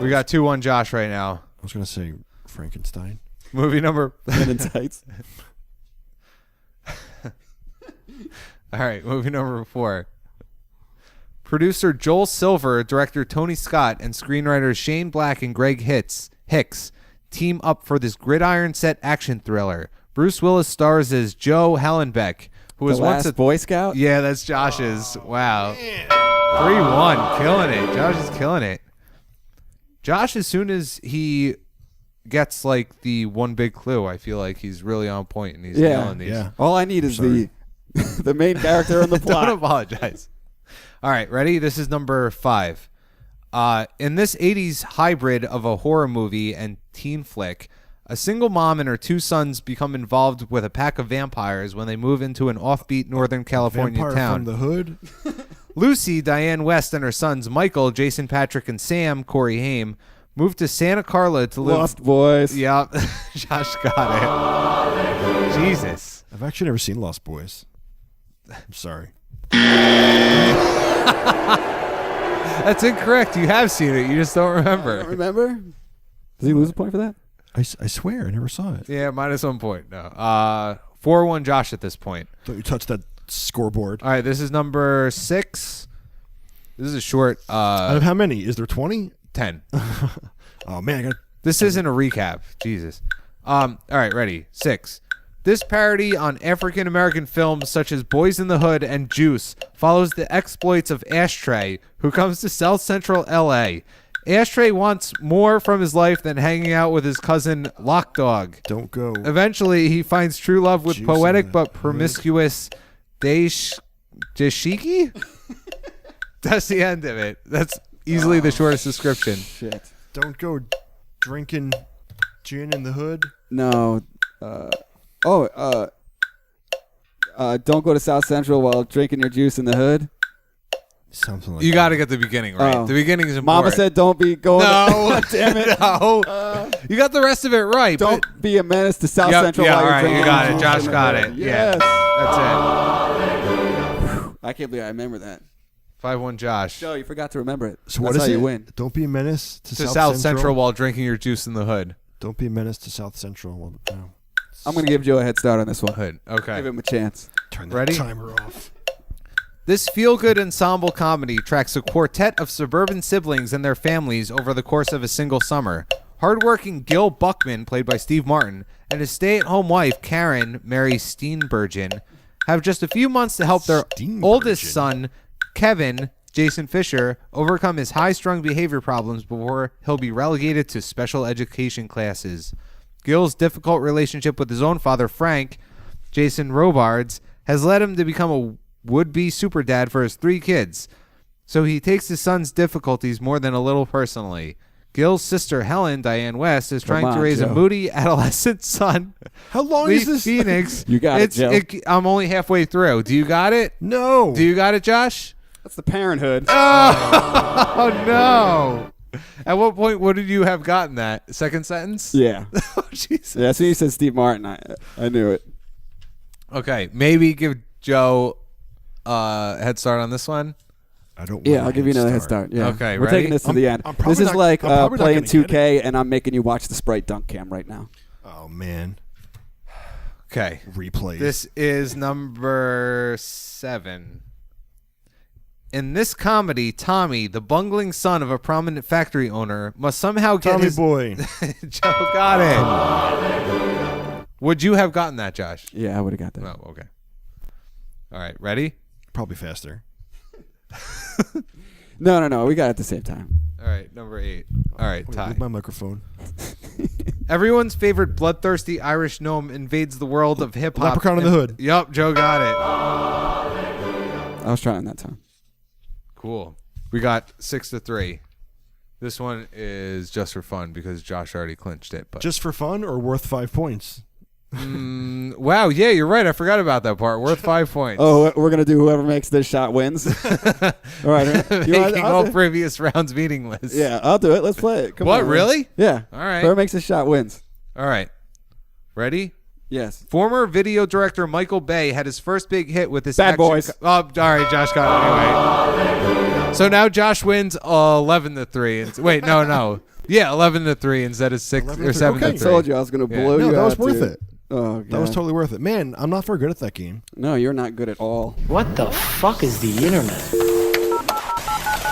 We got 2-1 Josh right now. I was going to say Frankenstein. Movie number... Men in Tights. All right, movie number 4. Producer Joel Silver, director Tony Scott, and screenwriters Shane Black and Greg Hicks team up for this gridiron set action thriller. Bruce Willis stars as Joe Hallenbeck, who was once a Boy Scout? Yeah, that's Josh's. Wow. 3-1. Killing it. Josh is killing it. Josh, as soon as he gets like the one big clue, I feel like he's really on point and he's nailing these. Yeah. All I need is the main character in the plot. Don't apologize. All right, ready? This is number 5. In this 80s hybrid of a horror movie and teen flick, a single mom and her 2 sons become involved with a pack of vampires when they move into an offbeat Northern California Vampire town. from the hood? Lucy, Diane West, and her sons Michael, Jason Patrick, and Sam, Corey Haim, moved to Santa Carla to live. Lost Boys. Yep. Josh got it. Jesus. I've actually never seen Lost Boys. I'm sorry. That's incorrect. You have seen it. You just don't remember. Remember? Does he lose a point for that? I swear I never saw it. Yeah, -1 point. No. 4-1 Josh at this point. Don't you touch that scoreboard. All right, this is number 6. This is a short. Out of how many? Is there 20? 10. Oh, man. I got. This isn't a recap. Jesus. All right, ready. 6. This parody on African American films such as Boys in the Hood and Juice follows the exploits of Ashtray, who comes to South Central L.A. Ashtray wants more from his life than hanging out with his cousin Lockdog. Don't go. Eventually, he finds true love with Juice poetic in the but promiscuous Dashiki? That's the end of it. That's easily the shortest description. Shit. Don't go drinking gin in the hood. No. Don't go to South Central while drinking your juice in the hood. Something like You that. got to get the beginning right. Oh. The beginning is important. Mama said don't be going. No. Damn it. No. You got the rest of it right. Don't but be a menace to South Yep, Central yeah, while all you're right, drinking you got your it. juice Josh in the got hood. it. Yes. Yeah. I can't believe I remember that. 5-1 Josh. Joe, you forgot to remember it. So That's what is how it? you win. Don't be a menace to To South Central while drinking your juice in the hood. Don't be a menace to South Central. Well, no. I'm going to give Joe a head start on this one. Hood. Okay. Give him a chance. Turn that Ready? timer off. This feel-good ensemble comedy tracks a quartet of suburban siblings and their families over the course of a single summer. Hardworking Gil Buckman, played by Steve Martin, and his stay-at-home wife, Karen, Mary Steenburgen, have just a few months to help their oldest son, Kevin, Jason Fisher, overcome his high-strung behavior problems before he'll be relegated to special education classes. Gil's difficult relationship with his own father, Frank, Jason Robards, has led him to become a would-be super dad for his 3 kids. So he takes his son's difficulties more than a little personally. Gil's sister, Helen, Diane West, is trying to raise a moody adolescent son. How long is this? Phoenix. You got it, Joe. I'm only halfway through. Do you got it? No. Do you got it, Josh? That's the parenthood. Oh, no. At what point would you have gotten that? Second sentence? Yeah. Oh, Jesus. Yeah, as soon as you said Steve Martin, I knew it. Okay, maybe give Joe a head start on this one. I don't. Yeah, I'll give you another head start. Yeah. Okay, We're ready? taking this to the end. I'm probably This is not- like I'm probably not playing gonna get 2K, and I'm making you watch the Sprite dunk cam right now. Oh man. Okay. Replays. This is number 7. In this comedy, Tommy, the bungling son of a prominent factory owner, must somehow get Tommy his... boy. Joe got it. Would you have gotten that, Josh? Yeah, I would have got that. No, okay. All right, ready? Probably faster. No. We got it at the same time. All right, number 8. All right, Wait, tie. move my microphone. Everyone's favorite bloodthirsty Irish gnome invades the world of hip-hop. Leprechaun in the Hood. Yup, Joe got it. I was trying that time. Cool. We got 6-3. This one is just for fun because Josh already clinched it. But Just for fun or worth 5 points? wow, yeah, you're right. I forgot about that part. Worth 5 points. Oh, we're going to do whoever makes this shot wins. All right. Making all previous rounds meaningless. Yeah, I'll do it. Let's play it. Come What, on, really? Yeah. All right. Whoever makes this shot wins. All right. Ready? Yes. Former video director Michael Bay had his first big hit with this Bad action Boys. oh, all right, Josh got it anyway. So now Josh wins 11-3. Wait, no. Yeah, 11-3 instead of 6 or 7-3. Okay. I told you I was going to blow No, you that was out, worth dude. it. Oh, God. That was totally worth it. Man, I'm not very good at that game. No, you're not good at all. What the fuck is the internet?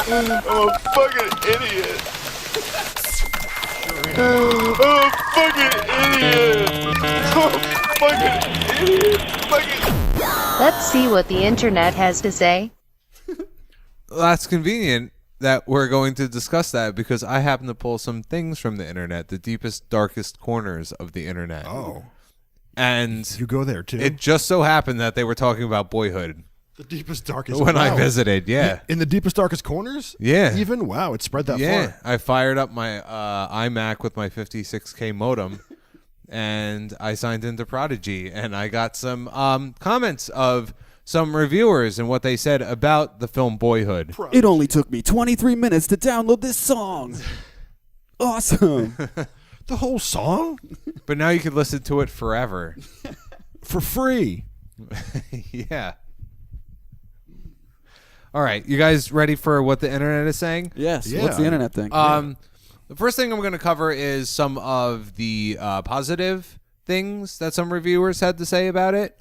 I'm a fucking idiot. I'm a fucking idiot. I'm a fucking idiot. Let's see what the internet has to say. That's convenient that we're going to discuss that because I happen to pull some things from the internet, the deepest, darkest corners of the internet. Oh. And You go there, too? it just so happened that they were talking about Boyhood The deepest, darkest. when I wow. visited. Yeah. In the deepest, darkest corners? Yeah. Even? Wow, it spread that Yeah. far. I fired up my iMac with my 56K modem and I signed into Prodigy and I got some comments of some reviewers and what they said about the film Boyhood. It only took me 23 minutes to download this song. Awesome. The whole song? But now you could listen to it forever. For free. Yeah. All right. You guys ready for what the internet is saying? Yes. Yeah. What's the internet thing? The first thing I'm going to cover is some of the positive things that some reviewers had to say about it.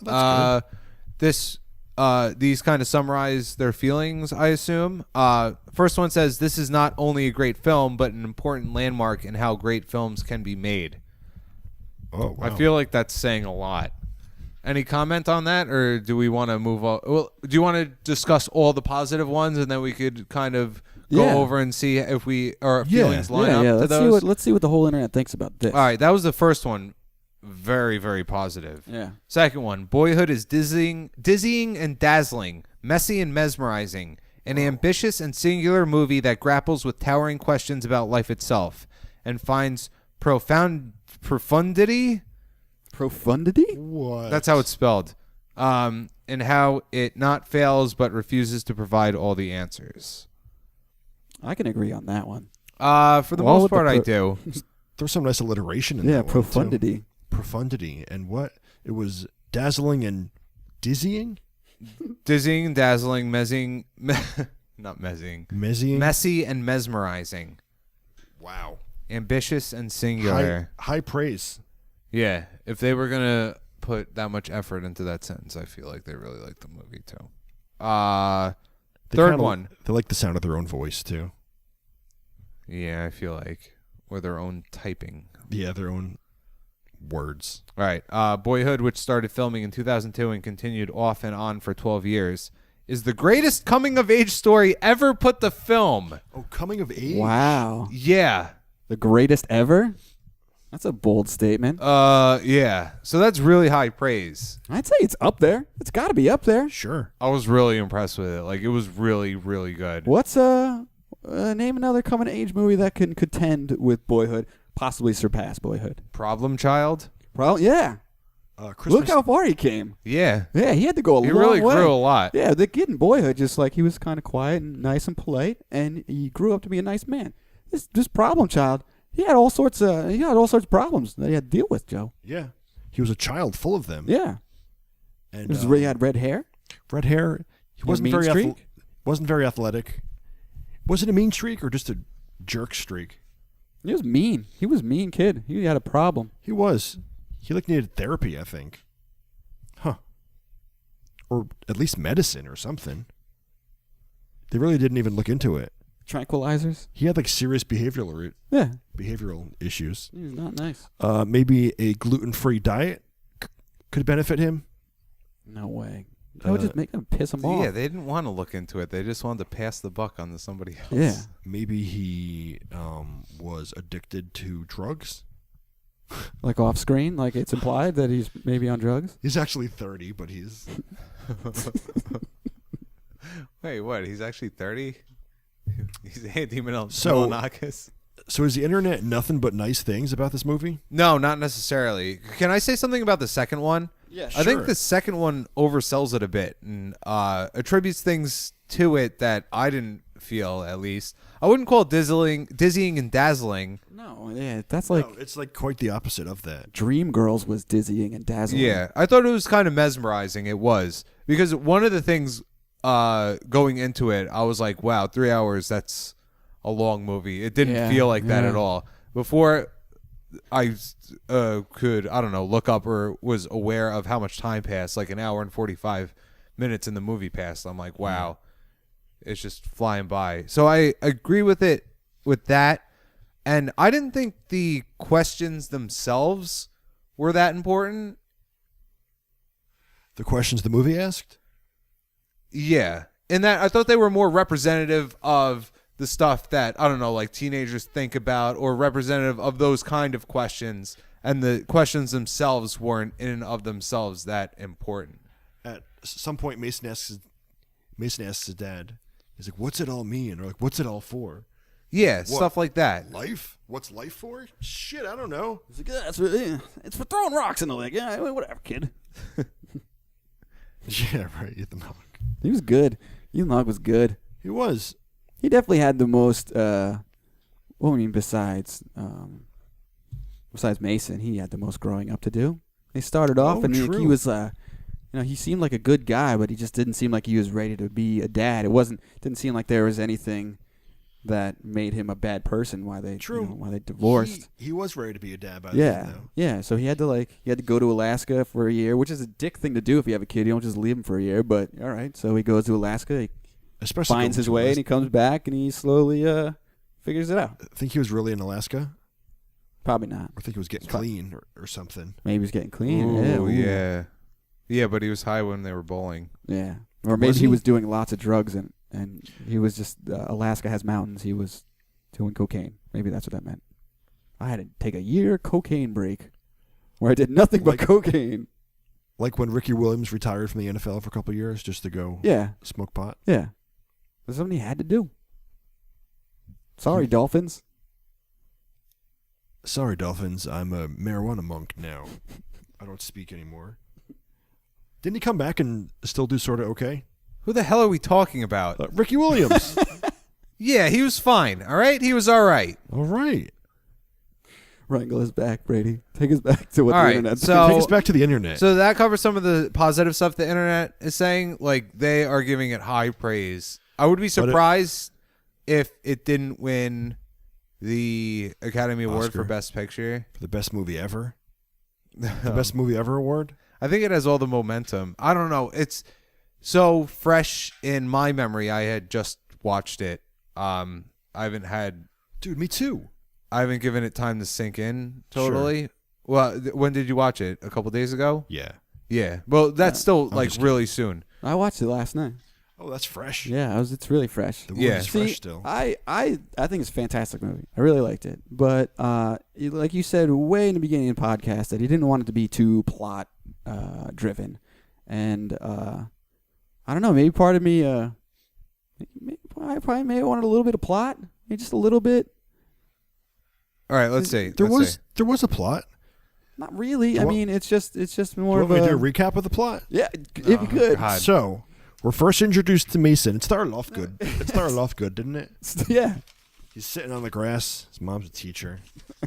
These kind of summarize their feelings, I assume. First one says, this is not only a great film, but an important landmark in how great films can be made. Oh, wow. I feel like that's saying a lot. Any comment on that, or do we want to move on? Well, do you want to discuss all the positive ones, and then we could kind of go over and see if our feelings line up to those? Let's see what the whole internet thinks about this. All right, that was the first one. Very, very positive. Yeah. Second one, Boyhood is dizzying and dazzling, messy and mesmerizing, an ambitious and singular movie that grapples with towering questions about life itself and finds profundity. Profundity? What? That's how it's spelled. And how it not fails but refuses to provide all the answers. I can agree on that one. For the most part, I do. There's some nice alliteration in Yeah, that one, profundity. too. Profundity. And what? It was dazzling and dizzying? Dizzying, dazzling, messy and mesmerizing. Wow. Ambitious and singular. High praise. Yeah, if they were gonna put that much effort into that sentence, I feel like they really liked the movie too. Third one. They like the sound of their own voice too. Yeah, I feel like, or their own typing. Yeah, their own words. All right. Boyhood, which started filming in 2002 and continued off and on for 12 years, is the greatest coming-of-age story ever put to film. Oh, coming of age? Wow. Yeah. The greatest ever? That's a bold statement. Yeah. So that's really high praise. I'd say it's up there. It's got to be up there. Sure. I was really impressed with it. Like, it was really, really good. What's name another coming of age movie that can contend with Boyhood, possibly surpass Boyhood? Problem Child? Yeah. Christmas. Look how far he came. Yeah. Yeah, he had to go a long way. He really grew a lot. Yeah, the kid in Boyhood, just like he was kind of quiet and nice and polite, and he grew up to be a nice man. This Problem Child, he had all sorts of problems that he had to deal with, Joe. Yeah. He was a child full of them. Yeah. And He had red hair. Red hair. He wasn't mean very streak? wasn't very athletic. Was it a mean streak or just a jerk streak? He was mean. He was a mean kid. He had a problem. He was. He needed therapy, I think. Huh. Or at least medicine or something. They really didn't even look into it. Tranquilizers. He had serious behavioral issues. He's not nice. Maybe a gluten-free diet could benefit him. No way. That would just make them piss him off. Yeah, they didn't want to look into it. They just wanted to pass the buck on to somebody else. Yeah. Maybe he was addicted to drugs. Like off screen, like it's implied that he's maybe on drugs. He's actually 30, but he's... Wait, what? He's actually 30? He's Andy So Milonakis? So is the internet nothing but nice things about this movie? No, not necessarily. Can I say something about the second one? Yeah, I think the second one oversells it a bit and attributes things to it that I didn't feel, at least. I wouldn't call it dizzying and dazzling. No, yeah, that's like... No, it's like quite the opposite of that. Dreamgirls was dizzying and dazzling. Yeah, I thought it was kind of mesmerizing. It was. Because one of the things going into it, I was like, wow, 3 hours, that's a long movie. It didn't feel like that at all. Before I could, I don't know, look up or was aware of how much time passed, like an hour and 45 minutes in the movie passed. I'm like, wow, it's just flying by. So I agree with it, with that. And I didn't think the questions themselves were that important. The questions the movie asked? Yeah. In that, I thought they were more representative of the stuff that, I don't know, like teenagers think about, or representative of those kind of questions, and the questions themselves weren't in and of themselves that important. At some point, Mason asks his dad, he's like, what's it all mean? Or like, what's it all for? Yeah, stuff like that. Life? What's life for? Shit, I don't know. He's like, it's for throwing rocks in the lake. Yeah, whatever, kid. Yeah, right. Ethan Hawke. He was good. Ethan Hawke was good. He was. He definitely had the most. Besides Mason, he had the most growing up to do. They started off, and he was, he seemed like a good guy, but he just didn't seem like he was ready to be a dad. Didn't seem like there was anything that made him a bad person. Why they divorced? He was ready to be a dad by the end, though. Yeah. So he had to go to Alaska for a year, which is a dick thing to do if you have a kid. You don't just leave him for a year. But all right, so he goes to Alaska, he finds his way, and he comes back, and he slowly figures it out. I think he was really in Alaska. Probably not. I think he was getting clean or something. Maybe he was getting clean. Ooh, yeah. Yeah, but he was high when they were bowling. Yeah. Or maybe he was doing lots of drugs and he was just, Alaska has mountains. He was doing cocaine. Maybe that's what that meant. I had to take a year cocaine break where I did nothing but cocaine. Like when Ricky Williams retired from the NFL for a couple of years just to go smoke pot? Yeah. That's something he had to do. Sorry, Dolphins. Sorry, Dolphins. I'm a marijuana monk now. I don't speak anymore. Didn't he come back and still do sort of okay? Who the hell are we talking about? Ricky Williams. Yeah, he was fine. All right? He was all right. All right. Wrangle us back, Brady. Take us back to what All the right, internet's so- Take us back to the internet. So that covers some of the positive stuff the internet is saying. Like, they are giving it high praise. I would be surprised if it didn't win the Academy Award Oscar. for Best Picture. For the best movie ever? The best movie ever award? I think it has all the momentum. I don't know. It's so fresh in my memory. I had just watched it. I haven't had... Dude, me too. I haven't given it time to sink in totally. Sure. Well, when did you watch it? A couple days ago? Yeah. Yeah. Well, that's still I'm like just really soon. I watched it last night. Oh, that's fresh. Yeah, it's really fresh. The word is fresh still. I think it's a fantastic movie. I really liked it. But like you said way in the beginning of the podcast, that he didn't want it to be too plot driven. And I don't know, maybe part of me I probably may have wanted a little bit of plot. Maybe just a little bit. All right, let's see. There was a plot. Not really. I mean, it's just more Do of you want me a to do a recap of the plot? Yeah, if you could. God. So, we're first introduced to Mason. It started off good. Didn't it? Yeah. He's sitting on the grass. His mom's a teacher.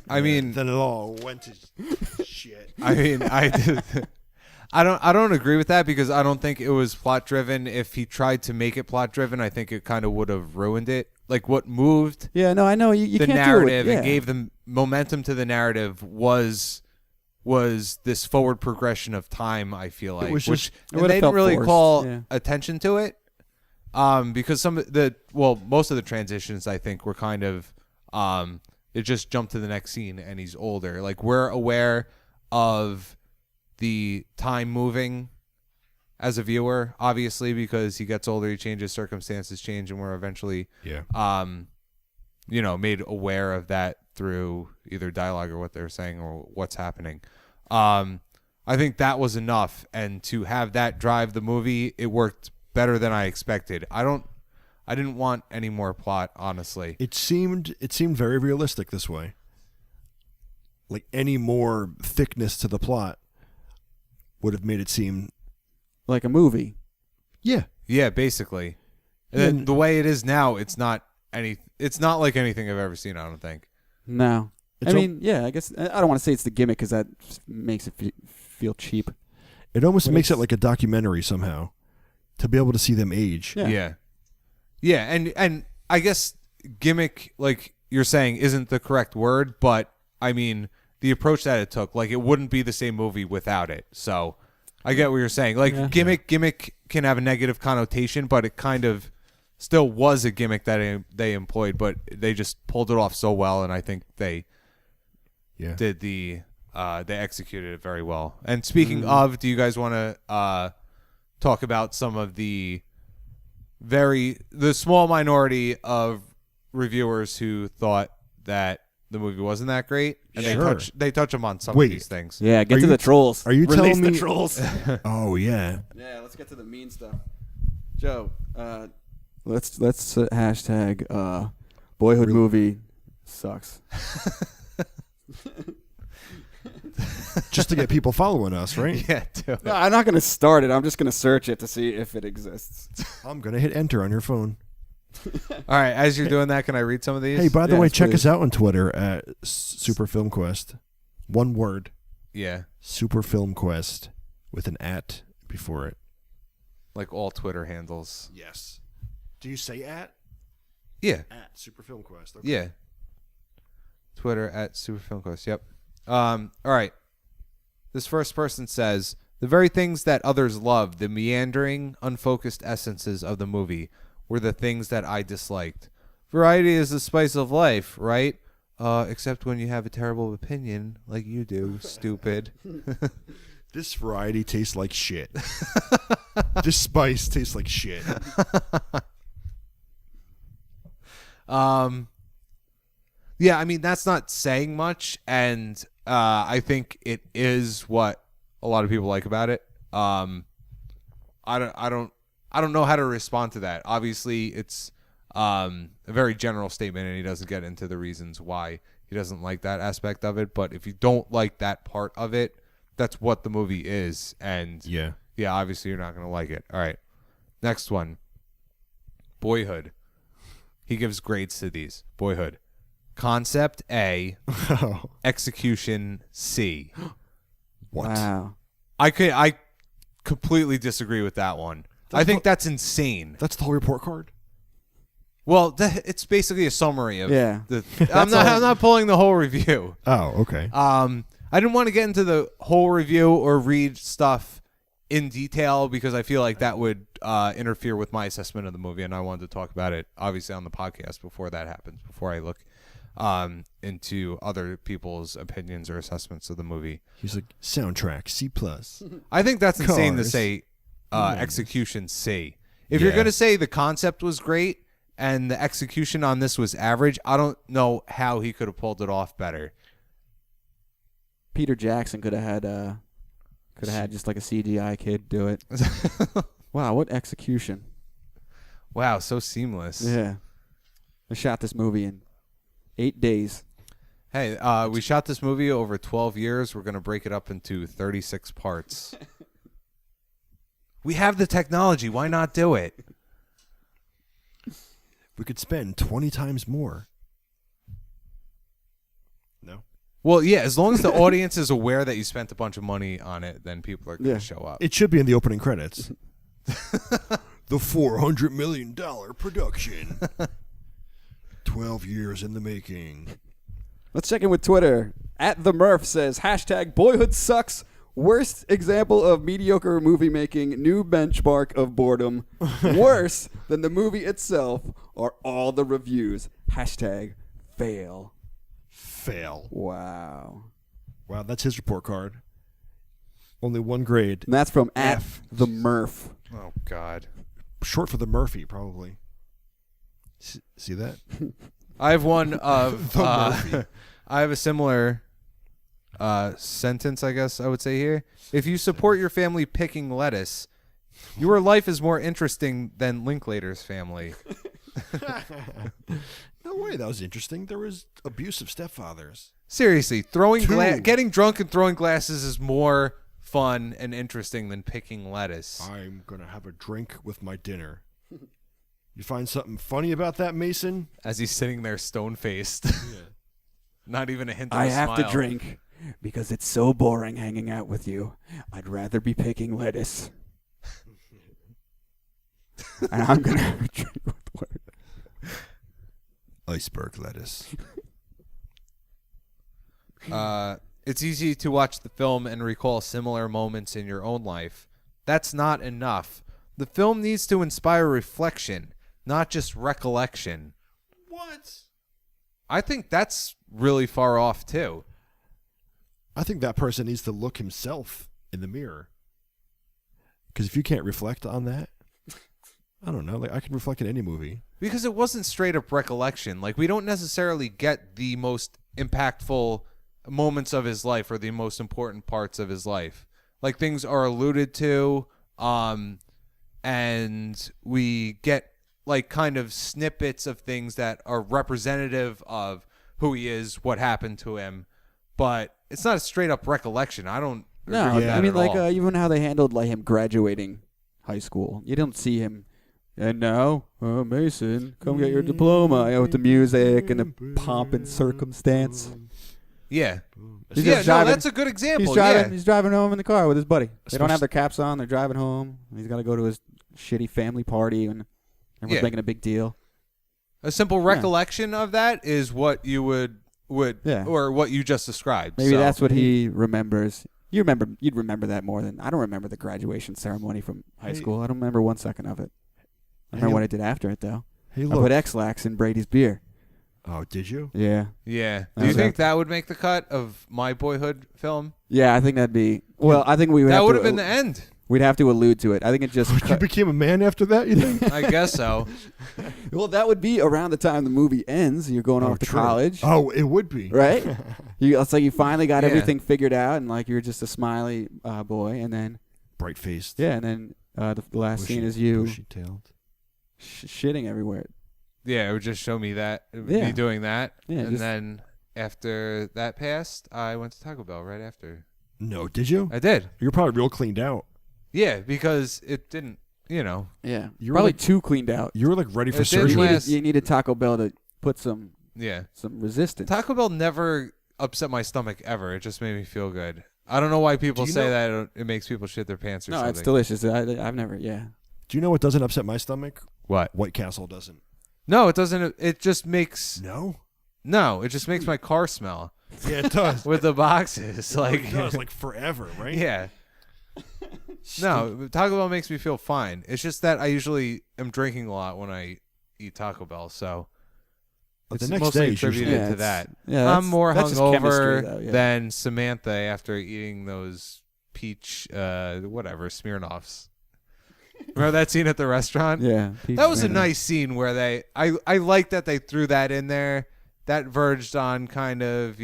I mean, then it all went to shit. I mean, I don't agree with that because I don't think it was plot driven. If he tried to make it plot driven, I think it kind of would have ruined it. Like what moved Yeah, no, I know you the can't narrative do it. and gave them momentum to the narrative was this forward progression of time. I feel like was which just- It and would've they didn't felt really forced, call yeah. attention to it because most of the transitions I think were kind of it just jumped to the next scene and he's older. Like we're aware of the time moving as a viewer, obviously, because he gets older, he changes, circumstances change, and we're eventually made aware of that through either dialogue or what they're saying or what's happening. I think that was enough, and to have that drive the movie, it worked better than I expected. I didn't want any more plot, honestly. It seemed very realistic this way. Like any more thickness to the plot would have made it seem Like a movie. yeah. Yeah, basically. And then the way it is now, it's not like anything I've ever seen, I don't think. No. It's I mean, yeah, I guess I don't want to say it's the gimmick because that makes it feel cheap. It almost But makes it it's- like a documentary somehow to be able to see them age. Yeah. Yeah, and I guess gimmick, like you're saying, isn't the correct word, but I mean the approach that it took, like it wouldn't be the same movie without it. So I get what you're saying. Like gimmick can have a negative connotation, but it kind of still was a gimmick that they employed, but they just pulled it off so well, and I think they did they executed it very well. And speaking of, do you guys want to talk about some of the small minority of reviewers who thought that the movie wasn't that great, and they touch them on some of these things. Yeah, get Are to you- the trolls. Are you Release telling me the trolls? Oh yeah. Yeah, let's get to the mean stuff. Joe, let's hashtag Boyhood movie sucks. Just to get people following us, right? Yeah, do it. No, I'm not going to start it. I'm just going to search it to see if it exists. I'm going to hit enter on your phone. All right, as you're doing that, can I read some of these? Hey, by the way, Yes, check please. us out on Twitter at Super Film Quest. One word. Yeah, Super Film Quest with an at before it. like all Twitter handles. Yes. Do you say at? Yeah, At Super Film Quest. Okay. yeah. Twitter at SuperFilmQuest. Yep. All right. This first person says, the very things that others loved, the meandering, unfocused essences of the movie, were the things that I disliked. Variety is the spice of life, right? Except when you have a terrible opinion, like you do, stupid. This variety tastes like shit. This spice tastes like shit. Yeah, I mean, that's not saying much, and I think it is what a lot of people like about it. I don't know how to respond to that. Obviously, it's a very general statement, and he doesn't get into the reasons why he doesn't like that aspect of it. But if you don't like that part of it, that's what the movie is, and Yeah. obviously you're not going to like it. All right, next one, Boyhood. He gives grades to these. Boyhood. Concept A, execution C. What? Wow. I completely disagree with that one. I think that's insane. That's the whole report card? Well, it's basically a summary of Yeah. I'm not pulling the whole review. Oh, okay. I didn't want to get into the whole review or read stuff in detail because I feel like that would interfere with my assessment of the movie, and I wanted to talk about it obviously on the podcast before that happens, before I look into other people's opinions or assessments of the movie. He's like, soundtrack, C+. I think that's insane to Cars. say execution C. If you're Yeah. going to say the concept was great and the execution on this was average, I don't know how he could have pulled it off better. Peter Jackson could have had just like a CGI kid do it. Wow, what execution. Wow, so seamless. Yeah. I shot this movie in 8 days. Hey, we shot this movie over 12 years. We're going to break it up into 36 parts. We have the technology. Why not do it? We could spend 20 times more. No? Well, yeah, as long as the audience is aware that you spent a bunch of money on it, then people are going to Yeah. show up. It should be in the opening credits. The $400 million production. 12 years in the making. Let's check in with Twitter. @the Murph says, #Boyhood sucks. Worst example of mediocre movie making. New benchmark of boredom. Worse than the movie itself are all the reviews. #fail. Fail. Wow. Wow, that's his report card. Only one grade. And that's from F. @the Murph. Oh, God. Short for the Murphy, probably. See that? I have one of The Murphy. I have a similar sentence, I guess I would say here. If you support your family picking lettuce, your life is more interesting than Linklater's family. No way, that was interesting. There was abusive stepfathers. Seriously, Two. getting drunk and throwing glasses is more fun and interesting than picking lettuce. I'm going to have a drink with my dinner. You find something funny about that, Mason? As he's sitting there stone-faced. Not even a hint of I a have smile. to drink because it's so boring hanging out with you. I'd rather be picking lettuce. And I'm going to have a drink with what? Iceberg lettuce. It's easy to watch the film and recall similar moments in your own life. That's not enough. The film needs to inspire reflection, not just recollection. What? I think that's really far off, too. I think that person needs to look himself in the mirror. Because if you can't reflect on that, I don't know. Like I can reflect in any movie. Because it wasn't straight up recollection. Like, we don't necessarily get the most impactful moments of his life or the most important parts of his life. Like, things are alluded to, and we get like kind of snippets of things that are representative of who he is, what happened to him. but it's not a straight up recollection. I don't. No, agree with I that mean, at like all. even how they handled like him graduating high school. You don't see him. And now, Mason, come get your diploma. With the music and the pomp and circumstance. Yeah. He's Yeah, just no, driving- that's a good example. He's driving. Yeah. He's driving home in the car with his buddy. They don't have Especially- their caps on. They're driving home. He's got to go to his shitty family party, and everyone's Yeah. making a big deal. A simple recollection of that is what you would Yeah. or what you just described. Maybe So, that's what he remembers. You'd remember that more than I don't remember the graduation ceremony from high school. I don't remember 1 second of it. I remember what I did after it though. Hey, I look. put X-Lax in Brady's beer. Oh, did you? Yeah. Yeah. That Do you was think it. that would make the cut of my Boyhood film? Yeah, I think that'd be. Well, I think we would. That have would to, have been the end. We'd have to allude to it. I think it just. You became a man after that, you think? I guess so. Well, that would be around the time the movie ends. You're going off to true. college. Oh, it would be. Right? It's like you finally got Yeah. everything figured out, and like you're just a smiley boy, and then Bright-faced. yeah, and then the last scene is you Bushy-tailed. shitting everywhere. Yeah, it would just show me that Yeah. me doing that, Yeah, and just- then after that passed, I went to Taco Bell right after. No, did you? I did. You're probably real cleaned out. Yeah, because it didn't. Yeah. Yeah, You were probably like- too cleaned out. You were like ready for It didn't surgery. last- You needed Taco Bell to put some Yeah. resistance. Taco Bell never upset my stomach ever. It just made me feel good. I don't know why people Do you say know- that it makes people shit their pants or No, something. it's delicious. I've never. Yeah. Do you know what doesn't upset my stomach? What? White Castle doesn't. No, it doesn't. It just makes No? it just makes my car smell Yeah, it does. with the boxes. Like it does, like forever, right? yeah. No, Taco Bell makes me feel fine. It's just that I usually am drinking a lot when I eat Taco Bell, so But it's the next mostly day is usually- attributed Yeah, to it's- that. yeah, I'm that's- more that's just chemistry, hungover though, yeah. than Samantha after eating those peach, whatever, Smirnoffs. Remember that scene at the restaurant? Yeah. That was a nice scene where I like that they threw that in there. That verged on kind of,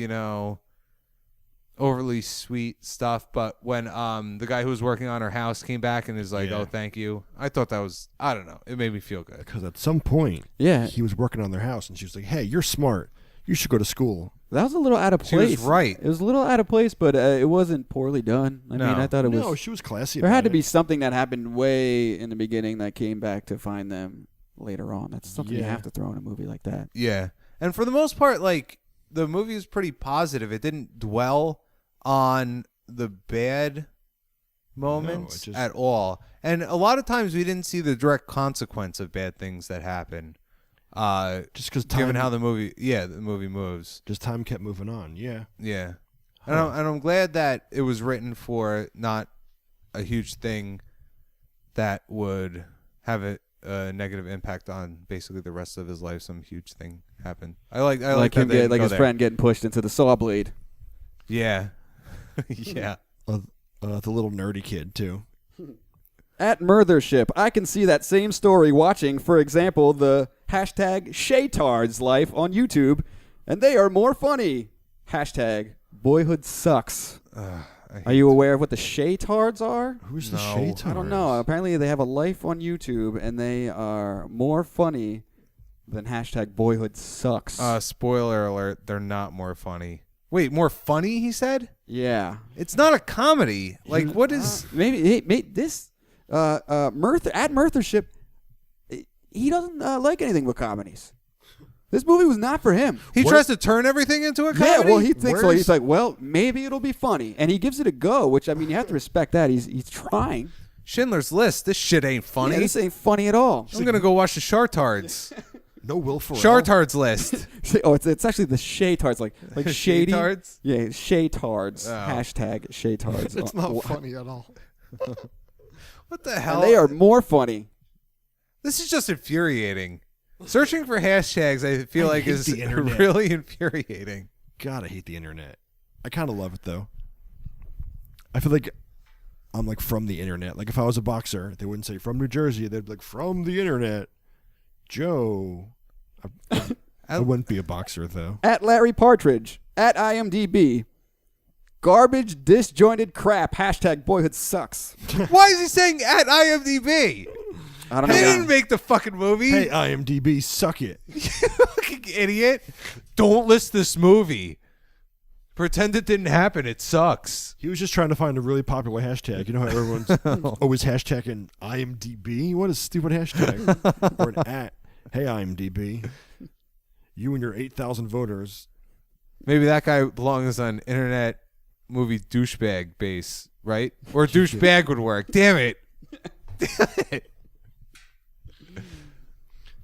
overly sweet stuff. But when the guy who was working on her house came back and is like, Yeah. oh, thank you. I thought that was, I don't know. It made me feel good. Because at some point, Yeah. he was working on their house, and she was like, hey, you're smart. You should go to school. That was a little out of She was place. right. It was a little out of place, but it wasn't poorly done. I No. mean, I thought it was. No, she was classy There had about to be it. something that happened way in the beginning that came back to find them later on. That's something you Yeah. have to throw in a movie like that. Yeah. And for the most part, like, the movie was pretty positive. It didn't dwell on the bad moments just- at all. And a lot of times we didn't see the direct consequence of bad things that happen. Just because time, Given how the movie moves. just time kept moving on. Yeah. Yeah. And I'm glad that it was written for not a huge thing that would have a negative impact on basically the rest of his life. Some huge thing happened. I like Like that him they didn't like go his there. friend getting pushed into the saw blade. Yeah. Yeah. The little nerdy kid, too. At Murthership, I can see that same story watching, for example, the hashtag Shaytards life on YouTube, and they are more funny. Hashtag Boyhood sucks. Are you aware of what the Shaytards are? Who's the No. Shaytards? I don't know. Apparently, they have a life on YouTube, and they are more funny than hashtag Boyhood sucks. Spoiler alert, they're not more funny. Wait, more funny, he said? Yeah. It's not a comedy. Like, what is... Maybe this at Murthership, he doesn't like anything but comedies. This movie was not for him. He tries to turn everything into a comedy? Yeah, well, he thinks so. Where's- He's like, well, maybe it'll be funny, and he gives it a go. Which I mean, you have to respect that. He's trying. Schindler's List, this shit ain't funny. Yeah, this ain't funny at all. I'm going to go watch the Shartards. No Will Ferrell. Shartards List. Oh, it's actually the Shaytards, like shady. Shaytards? Yeah, Shaytards. Oh. Hashtag Shaytards. It's not funny at all. What the hell? And they are more funny. This is just infuriating. Searching for hashtags, I feel like, hate is the internet. really infuriating. God, I hate the internet. I kind of love it, though. I feel like I'm like from the internet. Like if I was a boxer, they wouldn't say from New Jersey. They'd be like from the internet. Joe. I wouldn't be a boxer, though. At Larry Partridge. At IMDb. Garbage, disjointed crap. Hashtag Boyhood sucks. Why is he saying at IMDb? I don't They know. didn't make the fucking movie. Hey, IMDb, suck it. You fucking idiot. Don't list this movie. Pretend it didn't happen. It sucks. He was just trying to find a really popular hashtag. You know how everyone's always hashtagging IMDb? What a stupid hashtag. Or an @ Hey, IMDb. You and your 8,000 voters. Maybe that guy belongs on internet movie douchebag base, right? Or douchebag would work. Damn it. Damn it.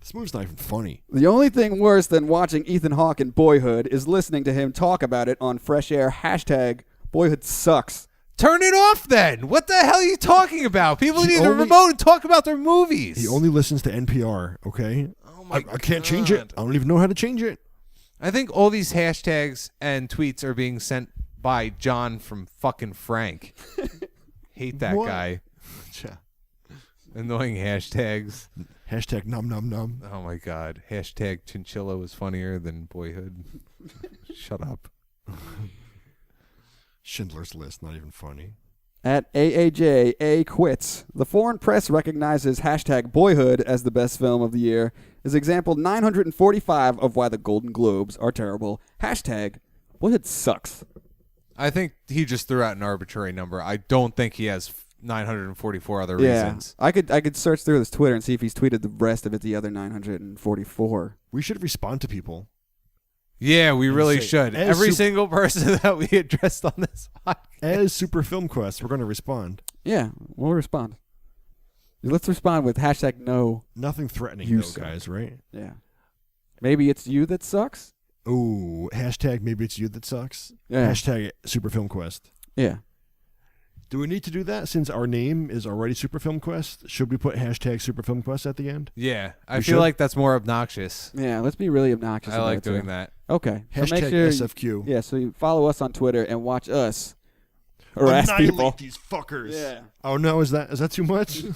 This movie's not even funny. The only thing worse than watching Ethan Hawke in Boyhood is listening to him talk about it on Fresh Air. Hashtag Boyhood sucks. Turn it off then. What the hell are you talking about? People need a only- remote and talk about their movies. He only listens to NPR, okay? Oh my I can't change it. I don't even know how to change it. I think all these hashtags and tweets are being sent by John from fucking Frank. Hate that What? guy. Annoying hashtags. Hashtag num num num. Oh my god. Hashtag chinchilla was funnier than Boyhood. Shut up. Schindler's List, not even funny. At AAJ, A quits. The foreign press recognizes hashtag Boyhood as the best film of the year. Is example 945 of why the Golden Globes are terrible. Hashtag Boyhood sucks. I think he just threw out an arbitrary number. I don't think he has 944 other reasons. I could search through his Twitter and see if he's tweeted the rest of it, the other 944. We should respond to people. Yeah, we really say, should. as Every super- single person that we addressed on this podcast. As Super Film Quest, we're going to respond. Yeah, we'll respond. Let's respond with hashtag no. Nothing threatening, You though, suck. guys, right? Yeah. Maybe it's you that sucks? Ooh, hashtag maybe it's you that sucks. Yeah. Hashtag Super Film Quest. Yeah. Do we need to do that since our name is already Super Film Quest? Should we put hashtag Super Film Quest at the end? Yeah, I We feel should? like that's more obnoxious. Yeah, let's be really obnoxious I about like it, doing too. that. Okay. So Hashtag make sure SFQ. Yeah, so you follow us on Twitter and watch us harass Annihilate people. these fuckers. Yeah. Oh no, is that too much? Do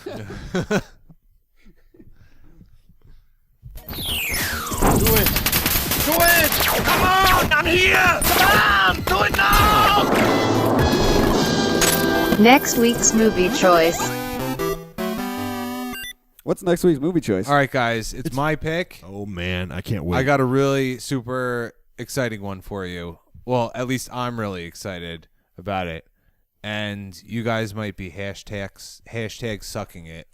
it! Do it! Come on! I'm here! Come on! Do it now! Next week's movie choice. What's next week's movie choice? All right, guys, it's my pick. Oh man, I can't wait. I got a really super exciting one for you. Well, at least I'm really excited about it. And you guys might be hashtag sucking it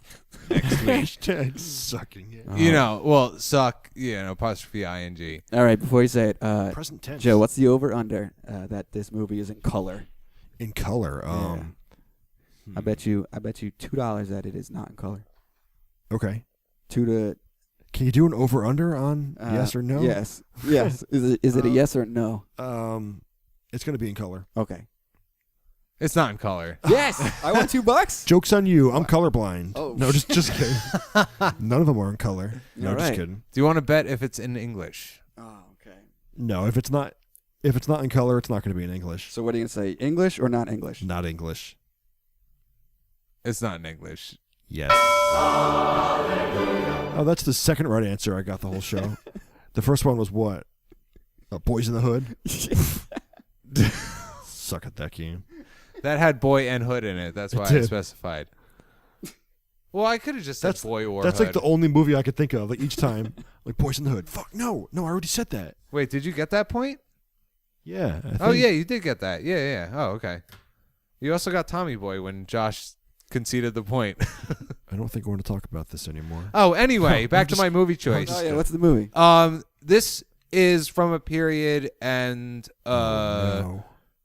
next week. hashtag sucking it. You know, well, suck, apostrophe ing. All right, before you say it, Present tense. Joe, what's the over/under that this movie is in color? In color. I bet you $2 that it is not in color. Okay. 2 to Can you do an over under on yes or no? Yes. Yes. Is it a yes or no? It's going to be in color. Okay. It's not in color. Yes. I want $2. Joke's on you. I'm colorblind. Oh. No, just kidding. None of them are in color. No, All just right. kidding. Do you want to bet if it's in English? Oh, okay. No, if it's not in color, it's not going to be in English. So what are you going to say? English or not English? Not English. It's not in English. Yes. Oh, that's the second right answer I got the whole show. The first one was what? Boys in the Hood? Suck at that game. That had boy and hood in it. That's It why I did. specified. Well, I could have just said boy or That's hood. like the only movie I could think of. Like each time, like Boys in the Hood. Fuck no, I already said that. Wait, did you get that point? Yeah. I Oh think- yeah, you did get that. Yeah. Oh, okay. You also got Tommy Boy when Josh conceded the point. I don't think we're going to talk about this anymore. Oh, anyway, No, back I'm to my movie choice. Oh yeah, what's the movie? This is from a period and No.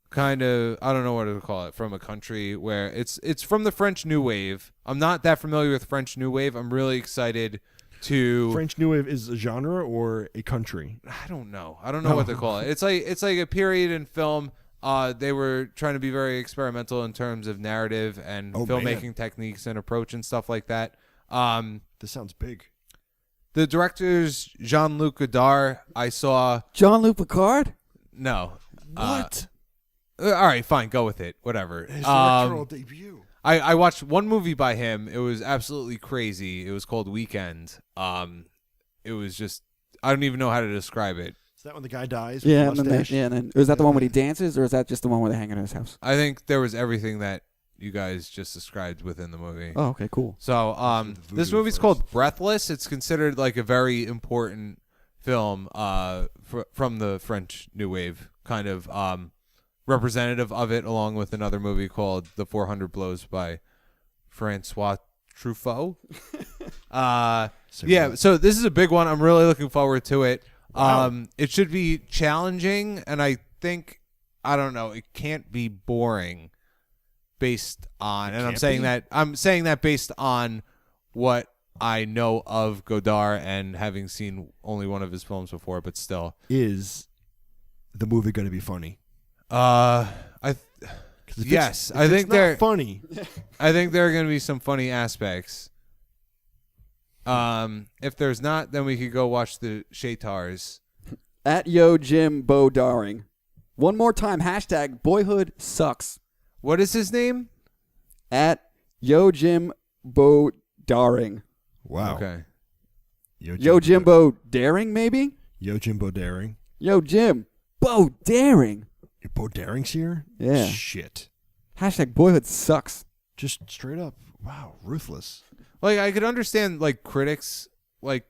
kind of, I don't know what to call it, from a country where it's from the French New Wave. I'm not that familiar with French New Wave. I'm really excited to French New Wave is a genre or a country? I don't know what to call it. It's like a period in film. They were trying to be very experimental in terms of narrative and filmmaking techniques and approach and stuff like that. This sounds big. The director's Jean-Luc Godard. I saw Jean-Luc Picard? no. What? All right, fine, go with it. Whatever. His directorial debut. I watched one movie by him. It was absolutely crazy. It was called Weekend. It was just, I don't even know how to describe it. Is that when the guy dies? Yeah, with and the then, mustache? and then is that the one where he dances, or is that just the one where they hang out at his house? I think there was everything that you guys just described within the movie. Oh, okay, cool. So, this voodoo movie's first. called Breathless. It's considered like a very important film from the French New Wave kind of representative of it, along with another movie called The 400 Blows by Francois Truffaut. Yeah, so this is a big one. I'm really looking forward to it. Wow. It should be challenging, and I think, I don't know, it can't be boring based on, and I'm saying that based on what I know of Godard and having seen only one of his films before, but still. Is the movie going to be funny? Yes, I think they're funny. I think there are going to be some funny aspects. If there's not, then we could go watch the Shatars. At Yo Jim Bo Daring. One more time, hashtag Boyhood sucks. What is his name? At Yo Jim Bo Daring. Wow. Okay. Yo Jimbo Daring, maybe? Yo Jimbo Daring. Yo Jim Bo Daring. Bo Daring's here? Yeah. Shit. Hashtag Boyhood sucks. Just straight up. Wow. Ruthless. Like, I could understand, like, critics, like,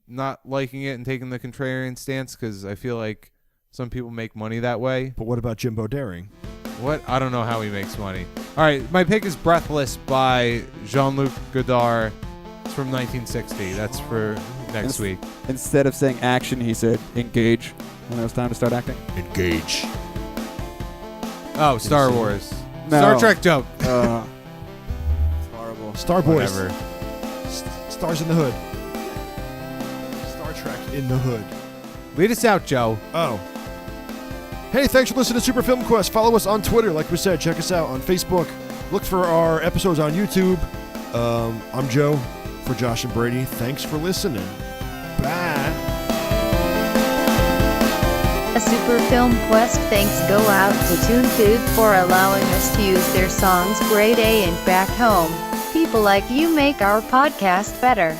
not liking it and taking the contrarian stance, because I feel like some people make money that way. But what about Jimbo Daring? What? I don't know how he makes money. All right, my pick is Breathless by Jean-Luc Godard. It's from 1960. That's for next week. Instead of saying action, he said engage when it was time to start acting. Engage. Oh, Star Wars. No. Star Trek joke. It's horrible. Star Boys. Whatever. Stars in the Hood. Star Trek in the Hood. Lead us out, Joe. Oh. Hey, thanks for listening to Super Film Quest. Follow us on Twitter, like we said. Check us out on Facebook. Look for our episodes on YouTube. I'm Joe for Josh and Brady. Thanks for listening. Bye. A Super Film Quest thanks go out to Toon Food for allowing us to use their songs Grade A and Back Home. People like you make our podcast better.